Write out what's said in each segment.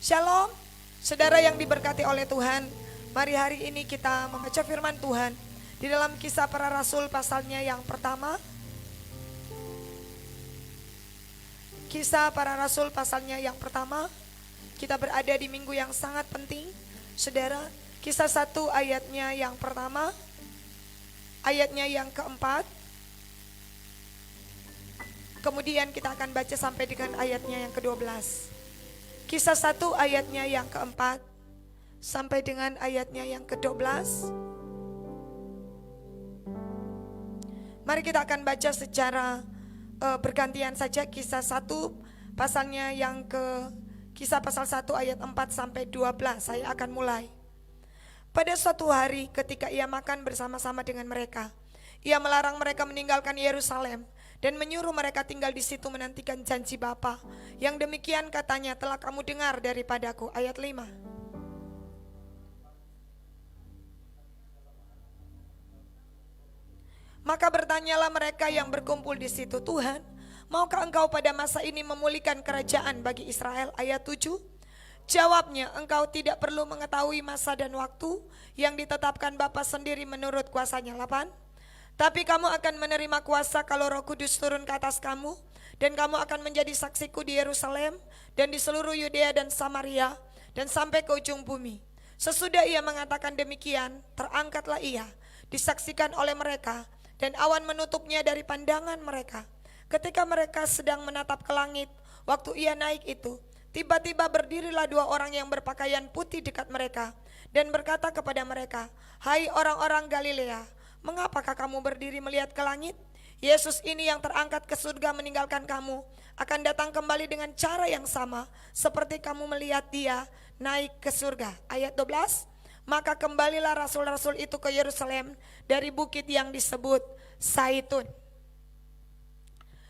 Shalom, saudara yang diberkati oleh Tuhan. Mari hari ini kita membaca firman Tuhan di dalam Kisah Para Rasul pasalnya yang pertama. Kisah Para Rasul pasalnya yang pertama. Kita berada di minggu yang sangat penting, saudara. Kisah 1 ayatnya yang pertama, ayatnya yang keempat. Kemudian kita akan baca sampai dengan ayatnya yang ke-12. Kisah 1 ayatnya yang keempat sampai dengan ayatnya yang ke-12. Mari kita akan baca secara bergantian saja. Kisah 1 pasalnya yang Kisah pasal 1 ayat 4 sampai 12. Saya akan mulai. Pada suatu hari ketika ia makan bersama-sama dengan mereka, ia melarang mereka meninggalkan Yerusalem dan menyuruh mereka tinggal di situ menantikan janji Bapa. Yang demikian katanya telah kamu dengar daripadaku. Ayat 5. Maka bertanyalah mereka yang berkumpul di situ, Tuhan, maukah engkau pada masa ini memulihkan kerajaan bagi Israel? Ayat 7. Jawabnya, engkau tidak perlu mengetahui masa dan waktu yang ditetapkan Bapa sendiri menurut kuasanya. 8. Tapi kamu akan menerima kuasa kalau Roh Kudus turun ke atas kamu, dan kamu akan menjadi saksiku di Yerusalem dan di seluruh Yudea dan Samaria dan sampai ke ujung bumi. Sesudah ia mengatakan demikian, terangkatlah ia, disaksikan oleh mereka, dan awan menutupnya dari pandangan mereka. Ketika mereka sedang menatap ke langit, waktu ia naik itu, tiba-tiba berdirilah 2 orang yang berpakaian putih dekat mereka dan berkata kepada mereka, "Hai orang-orang Galilea, mengapakah kamu berdiri melihat ke langit? Yesus ini yang terangkat ke surga meninggalkan kamu akan datang kembali dengan cara yang sama seperti kamu melihat dia naik ke surga." Ayat 12. Maka kembalilah rasul-rasul itu ke Yerusalem dari bukit yang disebut Zaitun.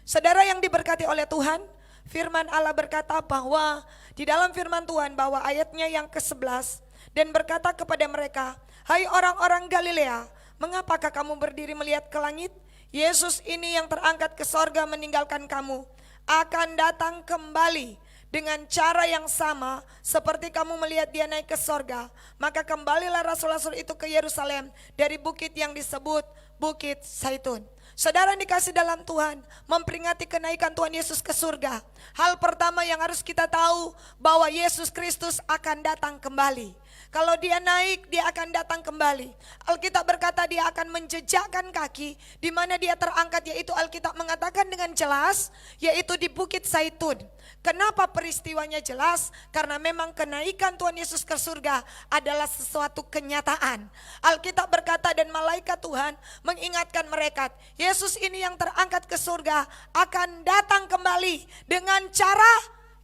Saudara yang diberkati oleh Tuhan, firman Allah berkata bahwa di dalam firman Tuhan bahwa ayatnya yang ke-11, dan berkata kepada mereka, "Hai orang-orang Galilea, mengapakah kamu berdiri melihat ke langit? Yesus ini yang terangkat ke sorga meninggalkan kamu akan datang kembali dengan cara yang sama seperti kamu melihat dia naik ke sorga." Maka kembalilah rasul-rasul itu ke Yerusalem dari bukit yang disebut Bukit Zaitun. Saudara yang dikasih dalam Tuhan, memperingati kenaikan Tuhan Yesus ke surga, hal pertama yang harus kita tahu bahwa Yesus Kristus akan datang kembali. Kalau dia naik, dia akan datang kembali. Alkitab berkata dia akan menjejakkan kaki di mana dia terangkat, yaitu Alkitab mengatakan dengan jelas, yaitu di Bukit Zaitun. Kenapa peristiwanya jelas? Karena memang kenaikan Tuhan Yesus ke surga adalah sesuatu kenyataan. Alkitab berkata dan malaikat Tuhan mengingatkan mereka, Yesus ini yang terangkat ke surga akan datang kembali dengan cara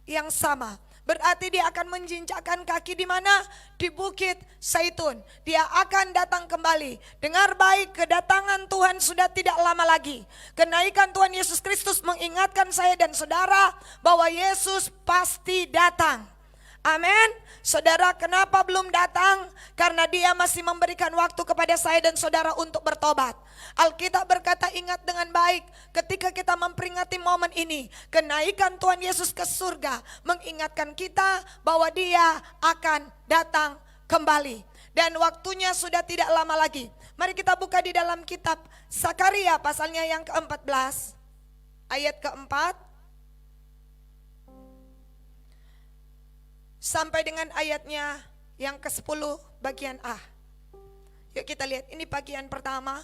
yang sama. Berarti dia akan menjinjakkan kaki di mana? Di Bukit Zaitun. Dia akan datang kembali. Dengar baik, kedatangan Tuhan sudah tidak lama lagi. Kenaikan Tuhan Yesus Kristus mengingatkan saya dan saudara bahwa Yesus pasti datang. Amin. Saudara, kenapa belum datang? Karena dia masih memberikan waktu kepada saya dan saudara untuk bertobat. Alkitab berkata, ingat dengan baik, ketika kita memperingati momen ini, kenaikan Tuhan Yesus ke surga mengingatkan kita bahwa dia akan datang kembali. Dan waktunya sudah tidak lama lagi. Mari kita buka di dalam kitab Zakaria pasalnya yang ke-14, ayat ke-4 sampai dengan ayatnya yang ke-10 bagian A. Yuk kita lihat, ini bagian pertama,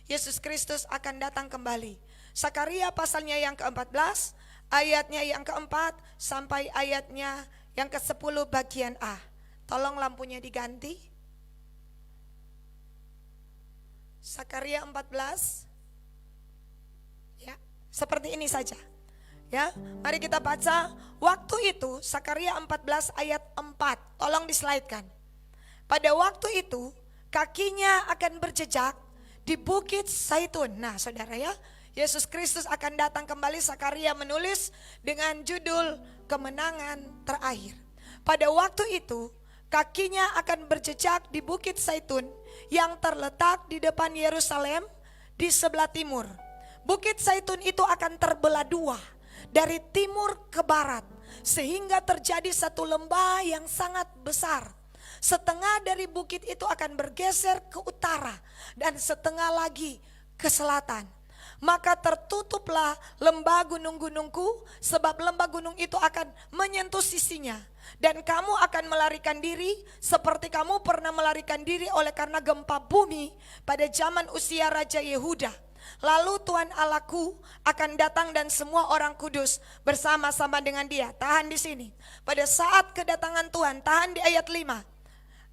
Yesus Kristus akan datang kembali. Zakaria pasalnya yang ke-14, ayatnya yang ke-4 sampai ayatnya yang ke-10 bagian A. Tolong lampunya diganti. Zakaria 14. Ya, seperti ini saja. Ya, mari kita baca. Waktu itu Zakaria 14 ayat 4. Tolong dislaidkan. Pada waktu itu kakinya akan berjejak di Bukit Zaitun. Nah, saudara ya, Yesus Kristus akan datang kembali. Zakaria menulis dengan judul Kemenangan Terakhir. Pada waktu itu kakinya akan berjejak di Bukit Zaitun yang terletak di depan Yerusalem di sebelah timur. Bukit Zaitun itu akan terbelah 2. Dari timur ke barat. sehingga terjadi satu lembah yang sangat besar. Setengah dari bukit itu akan bergeser ke utara dan setengah lagi ke selatan. Maka tertutuplah lembah gunung-gunungku, sebab lembah gunung itu akan menyentuh sisinya. Dan kamu akan melarikan diri seperti kamu pernah melarikan diri oleh karena gempa bumi pada zaman usia Raja Yehuda. Lalu Tuhan Allahku akan datang dan semua orang kudus bersama-sama dengan dia. Tahan di sini. Pada saat kedatangan Tuhan, tahan di ayat 5.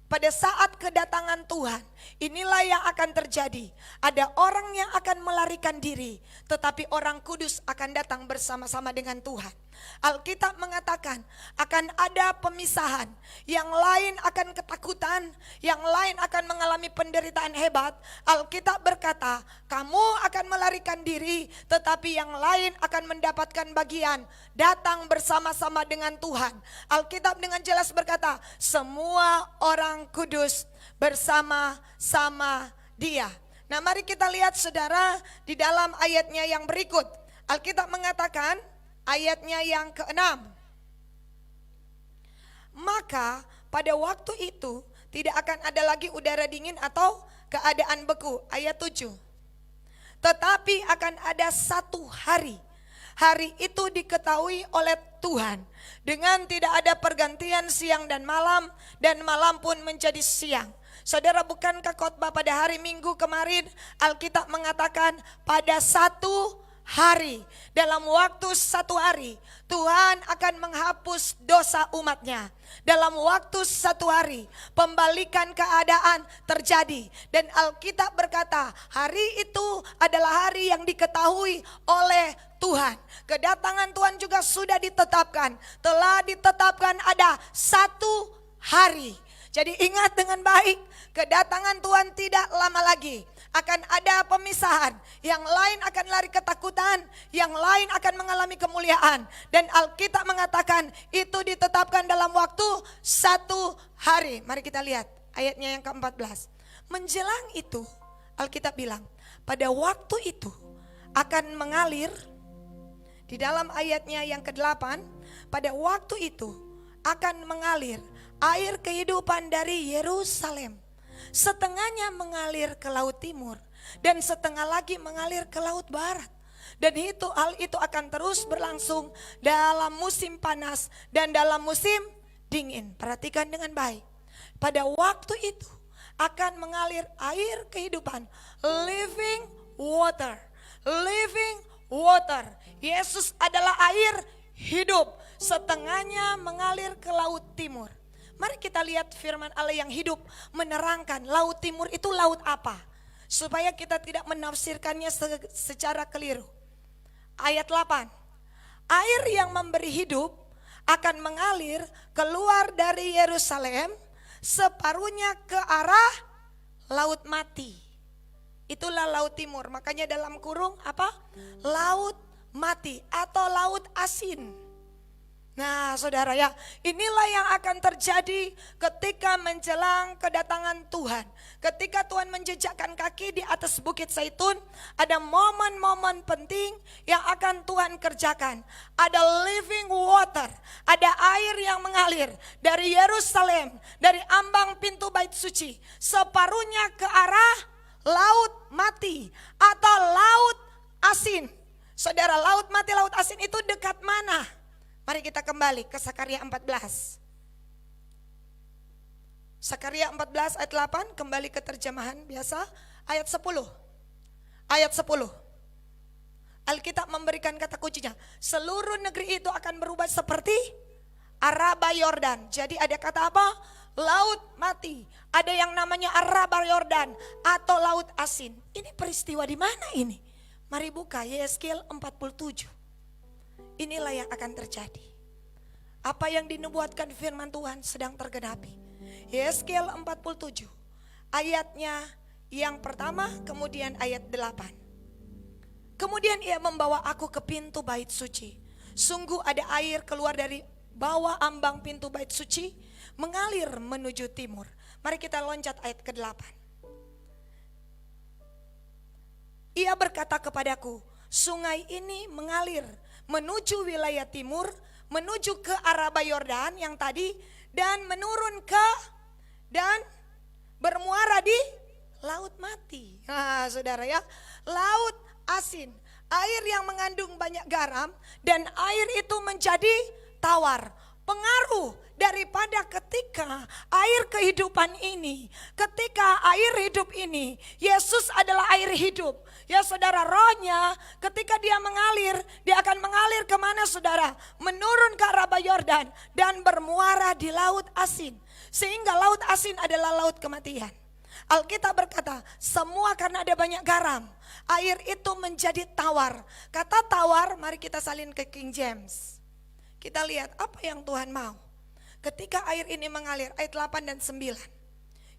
Pada saat kedatangan Tuhan, inilah yang akan terjadi. Ada orang yang akan melarikan diri, tetapi orang kudus akan datang bersama-sama dengan Tuhan. Alkitab mengatakan akan ada pemisahan. Yang lain akan ketakutan, yang lain akan mengalami penderitaan hebat. Alkitab berkata, kamu akan melarikan diri, tetapi yang lain akan mendapatkan bagian datang bersama-sama dengan Tuhan. Alkitab dengan jelas berkata, semua orang kudus bersama-sama dia. Nah, mari kita lihat saudara di dalam ayatnya yang berikut. Alkitab mengatakan ayatnya yang ke-6. Maka pada waktu itu tidak akan ada lagi udara dingin atau keadaan beku. Ayat 7. Tetapi akan ada satu hari. Hari itu diketahui oleh Tuhan dengan tidak ada pergantian siang dan malam pun menjadi siang. Saudara, bukankah khotbah pada hari Minggu kemarin Alkitab mengatakan pada satu hari, dalam waktu satu hari Tuhan akan menghapus dosa umatnya. Dalam waktu satu hari pembalikan keadaan terjadi. Dan Alkitab berkata hari itu adalah hari yang diketahui oleh Tuhan. Kedatangan Tuhan juga sudah ditetapkan. Telah ditetapkan ada satu hari. Jadi ingat dengan baik, kedatangan Tuhan tidak lama lagi. Akan ada pemisahan, yang lain akan lari ketakutan, yang lain akan mengalami kemuliaan. Dan Alkitab mengatakan itu ditetapkan dalam waktu satu hari. Mari kita lihat ayatnya yang ke-14. Menjelang itu Alkitab bilang pada waktu itu akan mengalir. Di dalam ayatnya yang ke-8, pada waktu itu akan mengalir air kehidupan dari Yerusalem. Setengahnya mengalir ke laut timur dan setengah lagi mengalir ke laut barat. Dan hal itu akan terus berlangsung dalam musim panas dan dalam musim dingin. Perhatikan dengan baik. Pada waktu itu akan mengalir air kehidupan, living water. Living water. Yesus adalah air hidup. Setengahnya mengalir ke laut timur. Mari kita lihat firman Allah yang hidup menerangkan laut timur itu laut apa, supaya kita tidak menafsirkannya secara keliru. Ayat 8. Air yang memberi hidup akan mengalir keluar dari Yerusalem separuhnya ke arah laut mati. Itulah laut timur. Makanya dalam kurung apa? Laut mati atau laut asin. Nah saudara ya, inilah yang akan terjadi ketika menjelang kedatangan Tuhan. Ketika Tuhan menjejakkan kaki di atas bukit Zaitun, ada momen-momen penting yang akan Tuhan kerjakan. Ada living water, ada air yang mengalir dari Yerusalem, dari ambang pintu bait suci, separuhnya ke arah laut mati atau laut asin. Saudara, laut mati, laut asin itu dekat mana? Mari kita kembali ke Sakaria 14. Sakaria 14 ayat 8, kembali ke terjemahan biasa, ayat 10. Ayat 10. Alkitab memberikan kata kuncinya, seluruh negeri itu akan berubah seperti Araba Yordan. Jadi ada kata apa? Laut mati. Ada yang namanya Araba Yordan atau laut asin. Ini peristiwa di mana ini? Mari buka Yeskiel 47. Inilah yang akan terjadi. Apa yang dinubuatkan firman Tuhan sedang tergenapi. Yeskiel 47 ayatnya yang pertama, kemudian ayat 8. Kemudian ia membawa aku ke pintu bait suci. Sungguh ada air keluar dari bawah ambang pintu bait suci, mengalir menuju timur. Mari kita loncat ayat ke-8. Ia berkata kepadaku, sungai ini mengalir menuju wilayah timur, menuju ke Araba Yordan yang tadi, dan menurun dan bermuara di Laut Mati. Nah, saudara ya, Laut Asin, air yang mengandung banyak garam, dan air itu menjadi tawar. Pengaruh daripada ketika air kehidupan ini, ketika air hidup ini, Yesus adalah air hidup. Ya saudara, rohnya ketika dia mengalir, dia akan mengalir kemana saudara? Menurun ke Araba Yordan dan bermuara di Laut Asin. Sehingga Laut Asin adalah laut kematian. Alkitab berkata, semua karena ada banyak garam, air itu menjadi tawar. Kata tawar, mari kita salin ke King James. Kita lihat apa yang Tuhan mau. Ketika air ini mengalir, ayat 8 dan 9.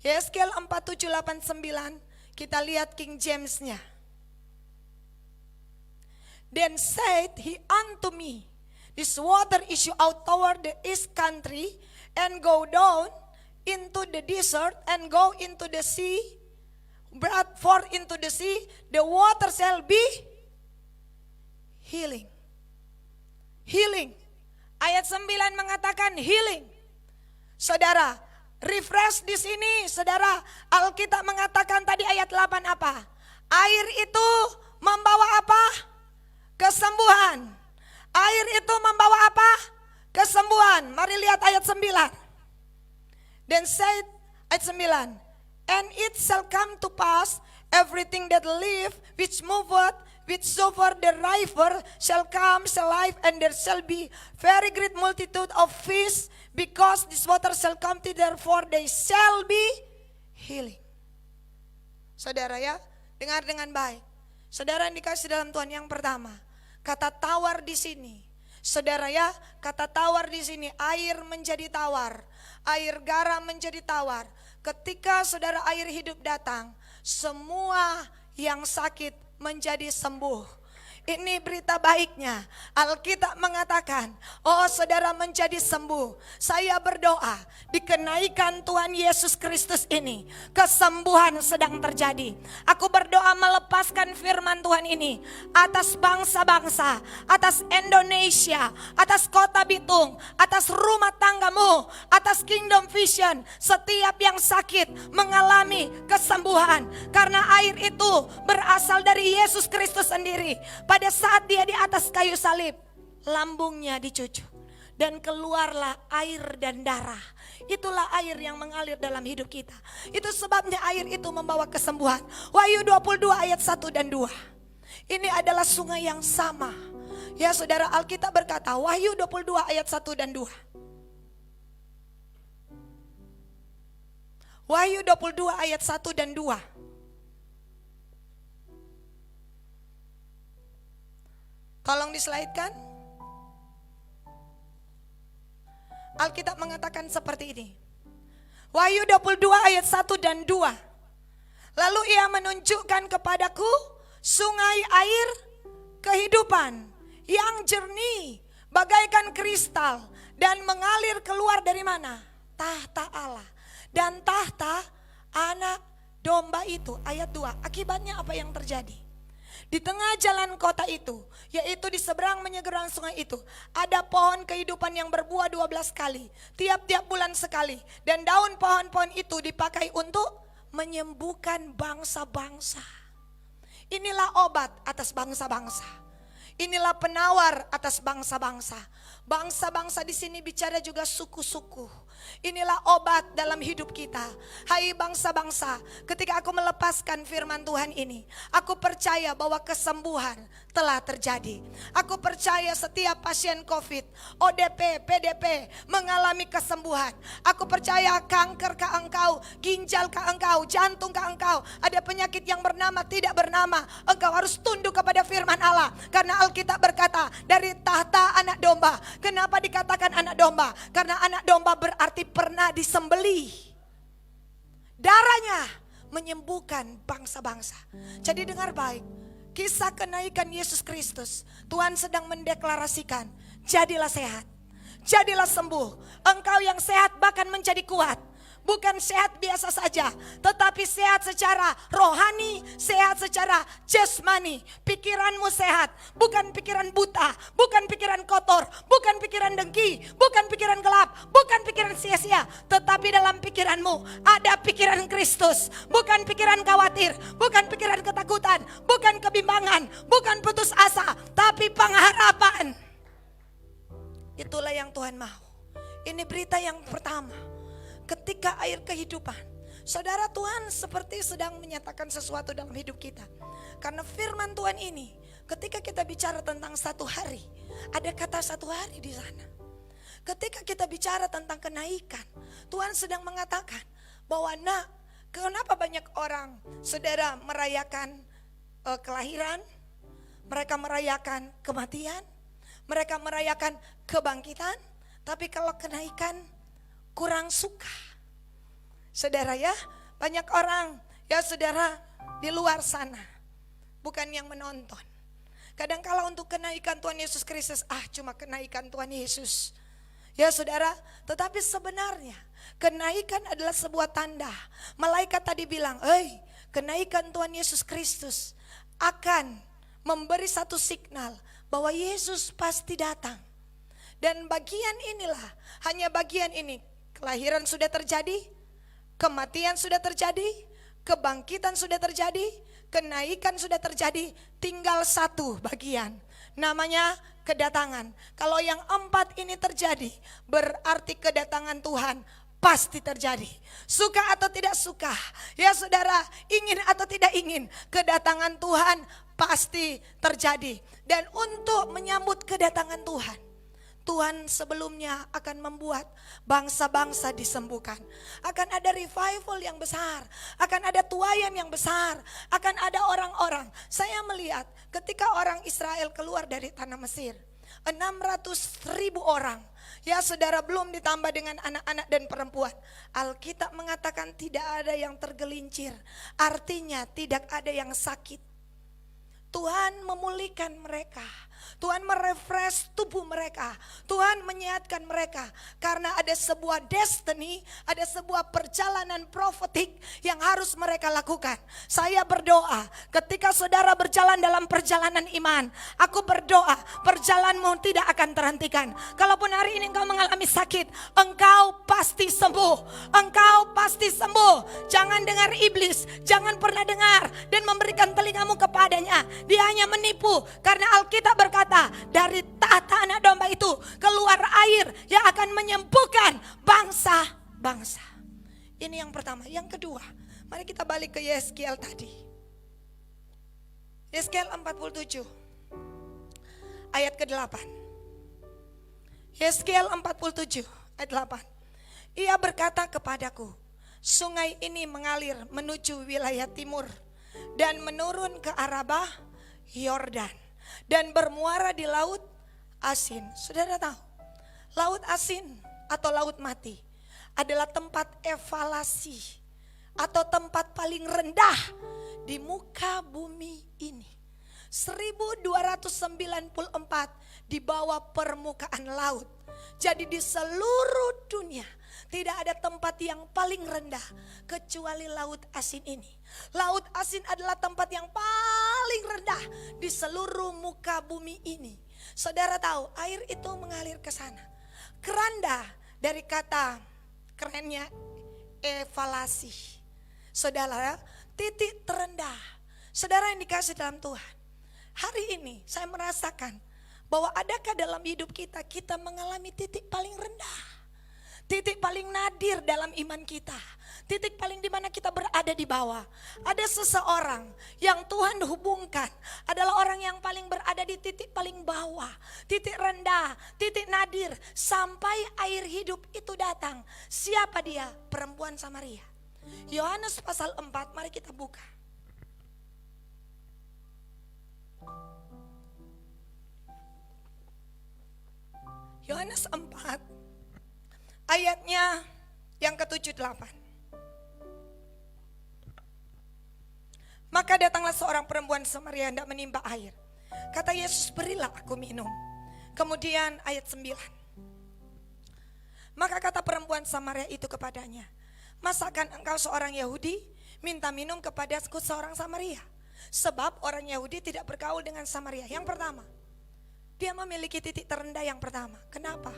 Yeskel 47:8-9, kita lihat King James-nya. Then said he unto me, this water issue out toward the east country, and go down into the desert, and go into the sea, brought forth into the sea, the water shall be healing. Healing. Ayat 9 mengatakan healing. Saudara, refresh di sini, saudara. Alkitab mengatakan tadi ayat 8 apa? Air itu membawa apa? Kesembuhan. Air itu membawa apa? Kesembuhan. Mari lihat ayat 9. Then said, ayat 9, and it shall come to pass, everything that live, which moveth, whichsoever the river shall come, shall life, and there shall be very great multitude of fish, because this water shall come to, therefore they shall be healing. Saudara ya, dengar dengan baik. Saudara yang dikasih dalam Tuhan, yang pertama, kata tawar di sini. Saudara ya, kata tawar di sini, air menjadi tawar, air garam menjadi tawar. Ketika saudara air hidup datang, semua yang sakit menjadi sembuh. Ini berita baiknya. Alkitab mengatakan, oh saudara menjadi sembuh. Saya berdoa, dikenaikan Tuhan Yesus Kristus ini, kesembuhan sedang terjadi. Aku berdoa melepaskan firman Tuhan ini atas bangsa-bangsa, atas Indonesia, atas kota Bitung, atas rumah tanggamu, atas Kingdom Vision. Setiap yang sakit mengalami kesembuhan, karena air itu berasal dari Yesus Kristus sendiri. Pada saat dia di atas kayu salib, lambungnya dicucuk dan keluarlah air dan darah. Itulah air yang mengalir dalam hidup kita. Itu sebabnya air itu membawa kesembuhan. Wahyu 22 ayat 1 dan 2. Ini adalah sungai yang sama. Ya saudara, Alkitab berkata, Wahyu 22 ayat 1 dan 2. Wahyu 22 ayat 1 dan 2. Tolong dislaidkan. Alkitab mengatakan seperti ini. Wahyu 22 ayat 1 dan 2. Lalu ia menunjukkan kepadaku sungai air kehidupan yang jernih bagaikan kristal dan mengalir keluar dari mana? Tahta Allah dan tahta anak domba itu. Ayat 2. Akibatnya apa yang terjadi? Di tengah jalan kota itu, yaitu di seberang menyeberang sungai itu, ada pohon kehidupan yang berbuah 12 kali, tiap-tiap bulan sekali. Dan daun pohon-pohon itu dipakai untuk menyembuhkan bangsa-bangsa. Inilah obat atas bangsa-bangsa. Inilah penawar atas bangsa-bangsa. Bangsa-bangsa di sini bicara juga suku-suku. Inilah obat dalam hidup kita. Hai bangsa-bangsa, ketika aku melepaskan firman Tuhan ini, aku percaya bahwa kesembuhan telah terjadi. Aku percaya setiap pasien COVID, ODP, PDP mengalami kesembuhan. Aku percaya kanker ke engkau, ginjal ke engkau, jantung ke engkau, ada penyakit yang bernama tidak bernama, engkau harus tunduk kepada firman Allah. Karena Alkitab berkata, dari tahta anak domba. Kenapa dikatakan anak domba? Karena anak domba berarti pernah disembelih. Darahnya menyembuhkan bangsa-bangsa. Jadi dengar baik, kisah kenaikan Yesus Kristus, Tuhan sedang mendeklarasikan, jadilah sehat, jadilah sembuh. Engkau yang sehat bahkan menjadi kuat. bukan sehat biasa saja, tetapi sehat secara rohani, sehat secara jasmani. Pikiranmu sehat, bukan pikiran buta, bukan pikiran kotor, bukan pikiran dengki, bukan pikiran gelap, bukan pikiran sia-sia, tetapi dalam pikiranmu ada pikiran Kristus. Bukan pikiran khawatir, bukan pikiran ketakutan, bukan kebimbangan, bukan putus asa, tapi pengharapan. Itulah yang Tuhan mau. Ini berita yang pertama. Ketika air kehidupan, saudara, Tuhan seperti sedang menyatakan sesuatu dalam hidup kita. Karena firman Tuhan ini, ketika kita bicara tentang satu hari, ada kata satu hari di sana. Ketika kita bicara tentang kenaikan, Tuhan sedang mengatakan bahwa kenapa banyak orang, saudara, merayakan kelahiran, mereka merayakan kematian, mereka merayakan kebangkitan, tapi kalau kenaikan kurang suka. Saudara ya, banyak orang ya saudara di luar sana, bukan yang menonton. Kadang-kala untuk kenaikan Tuhan Yesus Kristus, cuma kenaikan Tuhan Yesus. Ya saudara, tetapi sebenarnya kenaikan adalah sebuah tanda. Malaikat tadi bilang, kenaikan Tuhan Yesus Kristus akan memberi satu signal bahwa Yesus pasti datang. Dan bagian inilah, hanya bagian ini, kelahiran sudah terjadi, kematian sudah terjadi, kebangkitan sudah terjadi, kenaikan sudah terjadi, tinggal satu bagian, namanya kedatangan. Kalau yang 4 ini terjadi, berarti kedatangan Tuhan pasti terjadi. Suka atau tidak suka, ya saudara, ingin atau tidak ingin, kedatangan Tuhan pasti terjadi. Dan untuk menyambut kedatangan Tuhan, Tuhan sebelumnya akan membuat bangsa-bangsa disembuhkan. Akan ada revival yang besar, akan ada tuayan yang besar, akan ada orang-orang. Saya melihat ketika orang Israel keluar dari tanah Mesir, 600.000 orang. Ya saudara, belum ditambah dengan anak-anak dan perempuan. Alkitab mengatakan tidak ada yang tergelincir, artinya tidak ada yang sakit. Tuhan memulihkan mereka, Tuhan merefresh tubuh mereka, Tuhan menyehatkan mereka. Karena ada sebuah destiny, ada sebuah perjalanan profetik yang harus mereka lakukan. Saya berdoa ketika saudara berjalan dalam perjalanan iman, aku berdoa perjalananmu tidak akan terhentikan. Kalaupun hari ini engkau mengalami sakit, engkau pasti sembuh, engkau pasti sembuh. Jangan dengar iblis, jangan pernah dengar dan memberikan telingamu kepadanya. Dia hanya menipu, karena Alkitab berkata dari tahta anak domba itu keluar air yang akan menyembuhkan bangsa-bangsa. Ini yang pertama. Yang kedua, mari kita balik ke Yeskiel tadi. Yeskiel 47 ayat ke-8. Yeskiel 47 ayat 8. Ia berkata kepadaku, sungai ini mengalir menuju wilayah timur dan menurun ke Arabah Yordan dan bermuara di laut asin. Saudara tahu, laut asin atau laut mati adalah tempat evaluasi atau tempat paling rendah di muka bumi ini. 1294 di bawah permukaan laut. Jadi di seluruh dunia tidak ada tempat yang paling rendah kecuali laut asin ini. Laut asin adalah tempat yang paling rendah di seluruh muka bumi ini. Saudara tahu, air itu mengalir ke sana. Keranda dari kata kerennya evaluasi. Saudara, titik terendah. Saudara yang dikasih dalam Tuhan, hari ini saya merasakan bahwa adakah dalam hidup kita mengalami titik paling rendah. Titik paling nadir dalam iman kita. Titik paling di mana kita berada di bawah. Ada seseorang yang Tuhan hubungkan adalah orang yang paling berada di titik paling bawah, titik rendah, titik nadir, sampai air hidup itu datang. Siapa dia? Perempuan Samaria. Yohanes pasal 4, mari kita buka. Yohanes 4 ayatnya yang ke-7-8. Maka datanglah seorang perempuan Samaria hendak menimba air. Kata Yesus, berilah aku minum. Kemudian ayat 9. Maka kata perempuan Samaria itu kepadanya, Masakan engkau seorang Yahudi minta minum kepada seorang Samaria? Sebab orang Yahudi tidak bergaul dengan Samaria. Yang pertama, dia memiliki titik terendah yang pertama. Kenapa?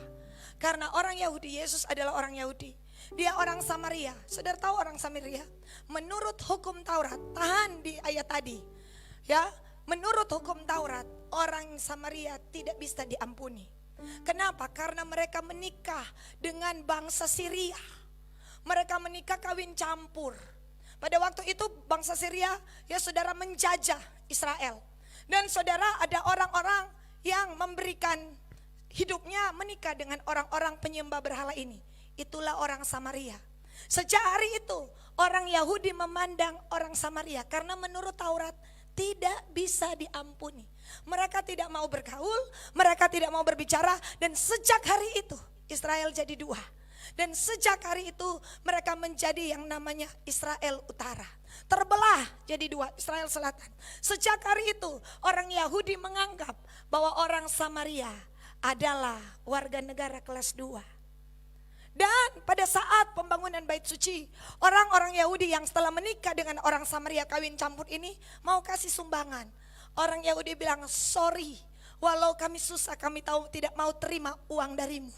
Karena orang Yahudi, Yesus adalah orang Yahudi. Dia orang Samaria. Saudara tahu orang Samaria? Menurut hukum Taurat, tahan di ayat tadi. Ya, menurut hukum Taurat, orang Samaria tidak bisa diampuni. Kenapa? Karena mereka menikah dengan bangsa Syria. Mereka menikah kawin campur. Pada waktu itu bangsa Syria, ya saudara, menjajah Israel. Dan saudara, ada orang-orang yang memberikan hidupnya menikah dengan orang-orang penyembah berhala ini. Itulah orang Samaria. Sejak hari itu orang Yahudi memandang orang Samaria karena menurut Taurat tidak bisa diampuni. Mereka tidak mau bergaul, mereka tidak mau berbicara, dan sejak hari itu Israel jadi dua. Dan sejak hari itu mereka menjadi yang namanya Israel Utara. Terbelah jadi dua, Israel Selatan. Sejak hari itu orang Yahudi menganggap bahwa orang Samaria adalah warga negara kelas 2. Dan pada saat pembangunan bait suci, orang-orang Yahudi yang setelah menikah dengan orang Samaria kawin campur ini mau kasih sumbangan. Orang Yahudi bilang, sorry, walau kami susah, kami tahu tidak mau terima uang darimu.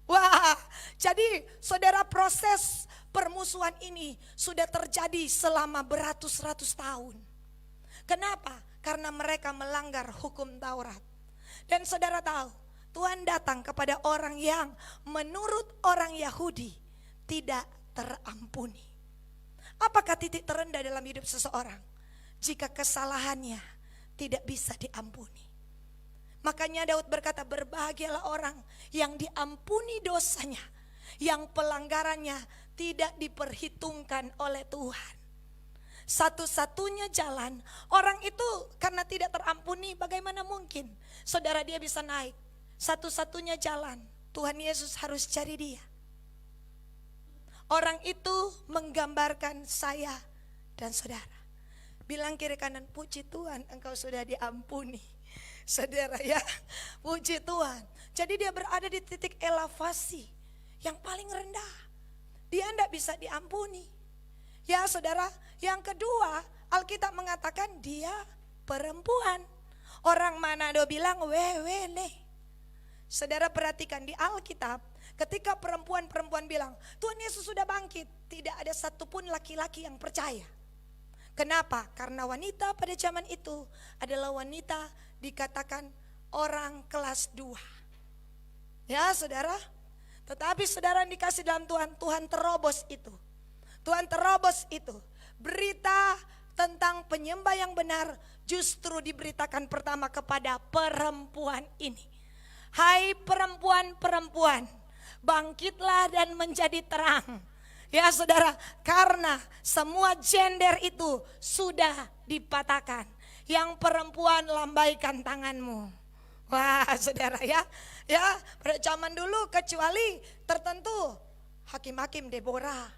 Wah, jadi saudara, proses permusuhan ini sudah terjadi selama beratus-ratus tahun. Kenapa? Karena mereka melanggar hukum Taurat. Dan saudara tahu, Tuhan datang kepada orang yang menurut orang Yahudi tidak terampuni. Apakah titik terendah dalam hidup seseorang? Jika kesalahannya tidak bisa diampuni. Makanya Daud berkata, berbahagialah orang yang diampuni dosanya, yang pelanggarannya tidak diperhitungkan oleh Tuhan. Satu-satunya jalan orang itu karena tidak terampuni, bagaimana mungkin saudara dia bisa naik? Satu-satunya jalan Tuhan Yesus harus cari dia. Orang itu menggambarkan saya dan saudara. Bilang kiri kanan, puji Tuhan engkau sudah diampuni. Saudara ya, puji Tuhan. Jadi dia berada di titik elevasi yang paling rendah. Dia tidak bisa diampuni. Ya saudara, yang kedua Alkitab mengatakan dia perempuan. Orang Manado bilang wewele. Saudara perhatikan di Alkitab, ketika perempuan-perempuan bilang Tuhan Yesus sudah bangkit, tidak ada satupun laki-laki yang percaya. Kenapa? Karena wanita pada zaman itu adalah wanita dikatakan orang kelas 2. Ya saudara, tetapi saudara yang dikasih dalam Tuhan, Tuhan terobos itu. Tuhan terobos itu. Berita tentang penyembah yang benar justru diberitakan pertama kepada perempuan ini. Hai perempuan-perempuan, bangkitlah dan menjadi terang. Ya saudara, karena semua gender itu sudah dipatahkan. Yang perempuan lambaikan tanganmu. Wah saudara ya, pada zaman dulu kecuali tertentu hakim-hakim Deborah,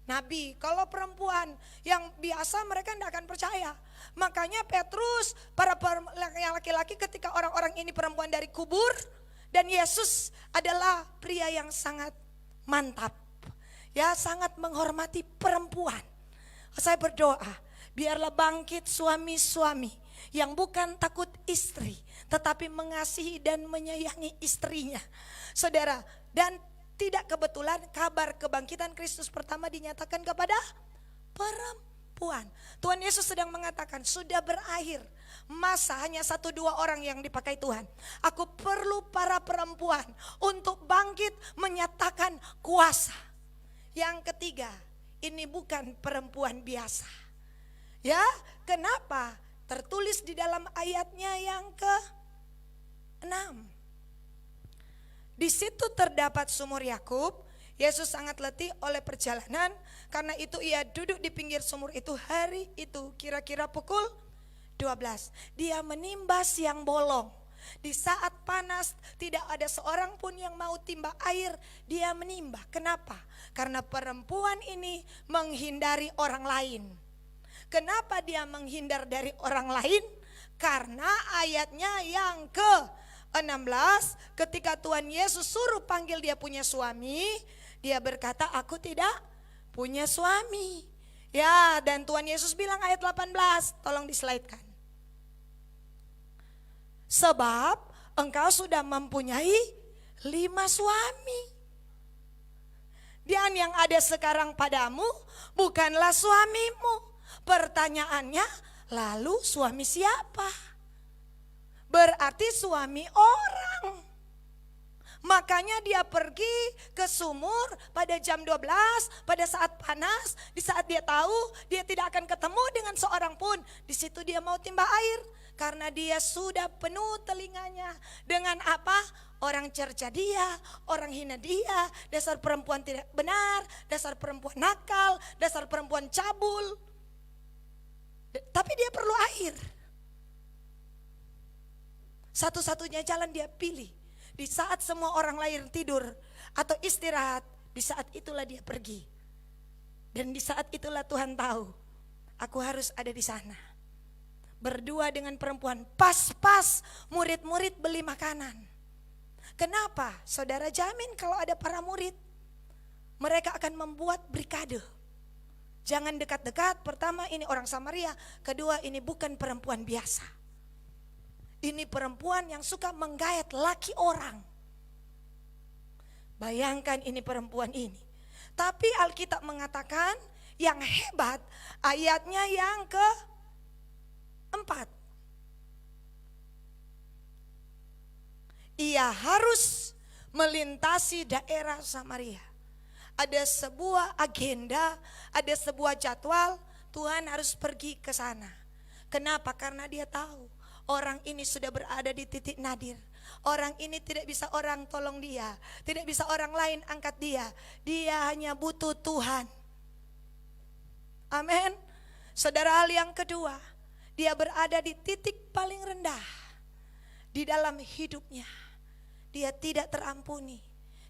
Nabi. Kalau perempuan yang biasa mereka tidak akan percaya. Makanya Petrus, para laki-laki ketika orang-orang ini perempuan dari kubur, dan Yesus adalah pria yang sangat mantap. Ya, sangat menghormati perempuan. Saya berdoa, biarlah bangkit suami-suami yang bukan takut istri, tetapi mengasihi dan menyayangi istrinya. Saudara, dan tidak kebetulan kabar kebangkitan Kristus pertama dinyatakan kepada perempuan. Tuhan Yesus sedang mengatakan, sudah berakhir masa hanya 1-2 orang yang dipakai Tuhan. Aku perlu para perempuan untuk bangkit menyatakan kuasa. Yang ketiga, ini bukan perempuan biasa. Ya, kenapa? Tertulis di dalam ayatnya yang ke-6. Di situ terdapat sumur Yakub. Yesus sangat letih oleh perjalanan, karena itu ia duduk di pinggir sumur itu hari itu kira-kira pukul 12. Dia menimba siang bolong. Di saat panas tidak ada seorang pun yang mau timba air, dia menimba. Kenapa? Karena perempuan ini menghindari orang lain. Kenapa dia menghindar dari orang lain? Karena ayatnya yang ke-16, ketika Tuhan Yesus suruh panggil dia punya suami, dia berkata, aku tidak punya suami. Ya, dan Tuhan Yesus bilang ayat 18, tolong dislaidkan. Sebab engkau sudah mempunyai 5 suami. Dan yang ada sekarang padamu bukanlah suamimu. Pertanyaannya, lalu suami siapa? Berarti suami orang. Makanya dia pergi ke sumur pada jam 12, pada saat panas, di saat dia tahu dia tidak akan ketemu dengan seorang pun. Di situ dia mau timba air, karena dia sudah penuh telinganya dengan apa? Orang cerca dia, orang hina dia, dasar perempuan tidak benar, dasar perempuan nakal, dasar perempuan cabul. Tapi dia perlu air. Satu-satunya jalan dia pilih. Di saat semua orang lain tidur atau istirahat, di saat itulah dia pergi. Dan di saat itulah Tuhan tahu, aku harus ada di sana. Berdua dengan perempuan, pas-pas murid-murid beli makanan. Kenapa? Saudara jamin kalau ada para murid, mereka akan membuat brigade. Jangan dekat-dekat, pertama ini orang Samaria, kedua ini bukan perempuan biasa. Ini perempuan yang suka menggayat laki orang. Bayangkan ini perempuan ini. Tapi Alkitab mengatakan yang hebat ayatnya yang ke-4. Ia harus melintasi daerah Samaria. Ada sebuah agenda, ada sebuah jadwal, Tuhan harus pergi ke sana. Kenapa? Karena dia tahu orang ini sudah berada di titik nadir. Orang ini tidak bisa orang tolong dia, tidak bisa orang lain angkat dia. Dia hanya butuh Tuhan. Amin. Saudara, hal yang kedua, dia berada di titik paling rendah di dalam hidupnya. Dia tidak terampuni.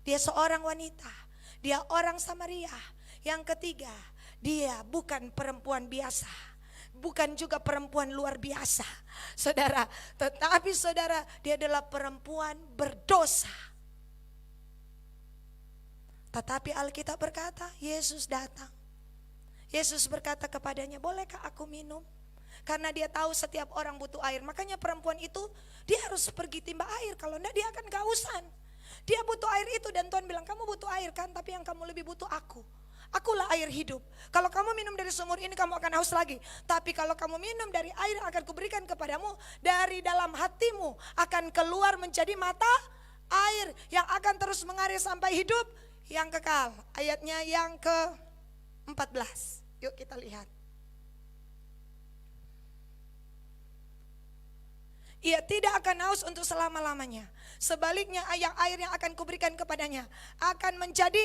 Dia seorang wanita, dia orang Samaria. Yang ketiga, dia bukan perempuan biasa, bukan juga perempuan luar biasa, saudara. Tetapi saudara, dia adalah perempuan berdosa. Tetapi Alkitab berkata, Yesus datang. Yesus berkata kepadanya, bolehkah aku minum? Karena dia tahu setiap orang butuh air. Makanya perempuan itu dia harus pergi timba air. Kalau enggak dia akan kehausan. Dia butuh air itu, dan Tuhan bilang, kamu butuh air kan, tapi yang kamu lebih butuh aku. Akulah air hidup. Kalau kamu minum dari sumur ini kamu akan haus lagi. Tapi kalau kamu minum dari air yang akan kuberikan kepadamu, dari dalam hatimu akan keluar menjadi mata air yang akan terus mengalir sampai hidup yang kekal. Ayatnya yang ke-14. Yuk kita lihat. Ia tidak akan haus untuk selama-lamanya. Sebaliknya air yang akan kuberikan kepadanya akan menjadi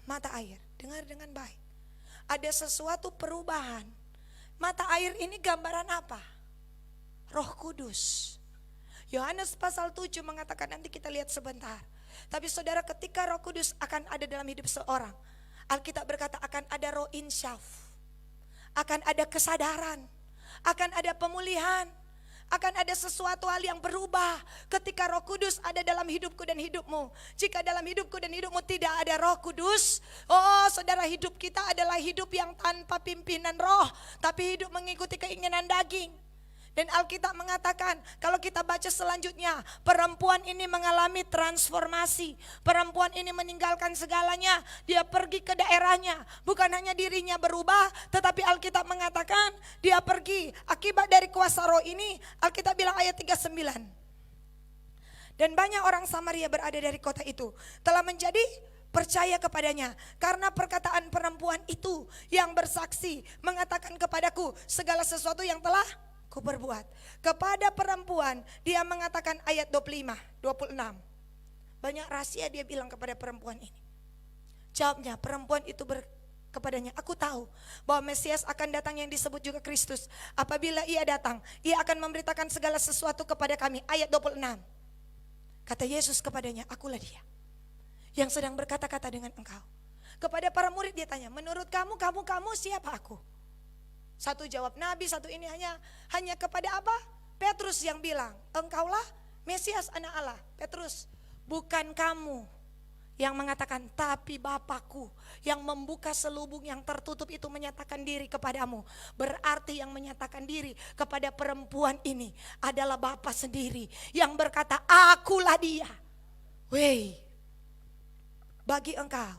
mata air. Dengar dengan baik. Ada sesuatu perubahan. Mata air ini gambaran apa? Roh Kudus. Yohanes pasal 7 mengatakan, nanti kita lihat sebentar. Tapi saudara, ketika Roh Kudus akan ada dalam hidup seorang, Alkitab berkata akan ada roh insyaf, akan ada kesadaran, akan ada pemulihan, akan ada sesuatu hal yang berubah ketika Roh Kudus ada dalam hidupku dan hidupmu. Jika dalam hidupku dan hidupmu tidak ada Roh Kudus, oh saudara, hidup kita adalah hidup yang tanpa pimpinan roh, tapi hidup mengikuti keinginan daging. Dan Alkitab mengatakan, kalau kita baca selanjutnya, perempuan ini mengalami transformasi. Perempuan ini meninggalkan segalanya, dia pergi ke daerahnya. Bukan hanya dirinya berubah, tetapi Alkitab mengatakan dia pergi. Akibat dari kuasa roh ini, Alkitab bilang ayat 39. Dan banyak orang Samaria berada dari kota itu, telah menjadi percaya kepadanya karena perkataan perempuan itu yang bersaksi mengatakan kepadaku segala sesuatu yang telah ku berbuat. Kepada perempuan dia mengatakan ayat 25, 26. Banyak rahasia dia bilang kepada perempuan ini. Jawabnya perempuan itu kepadanya, aku tahu bahwa Mesias akan datang yang disebut juga Kristus. Apabila ia datang, ia akan memberitakan segala sesuatu kepada kami. Ayat 26. Kata Yesus kepadanya, akulah dia yang sedang berkata-kata dengan engkau. Kepada para murid dia tanya, menurut kamu siapa aku? Satu jawab nabi, satu ini hanya kepada apa? Petrus yang bilang, engkaulah Mesias anak Allah. Petrus, bukan kamu yang mengatakan, tapi Bapakku yang membuka selubung yang tertutup itu menyatakan diri kepadamu. Berarti yang menyatakan diri kepada perempuan ini adalah Bapa sendiri yang berkata, akulah dia. Wey, bagi engkau,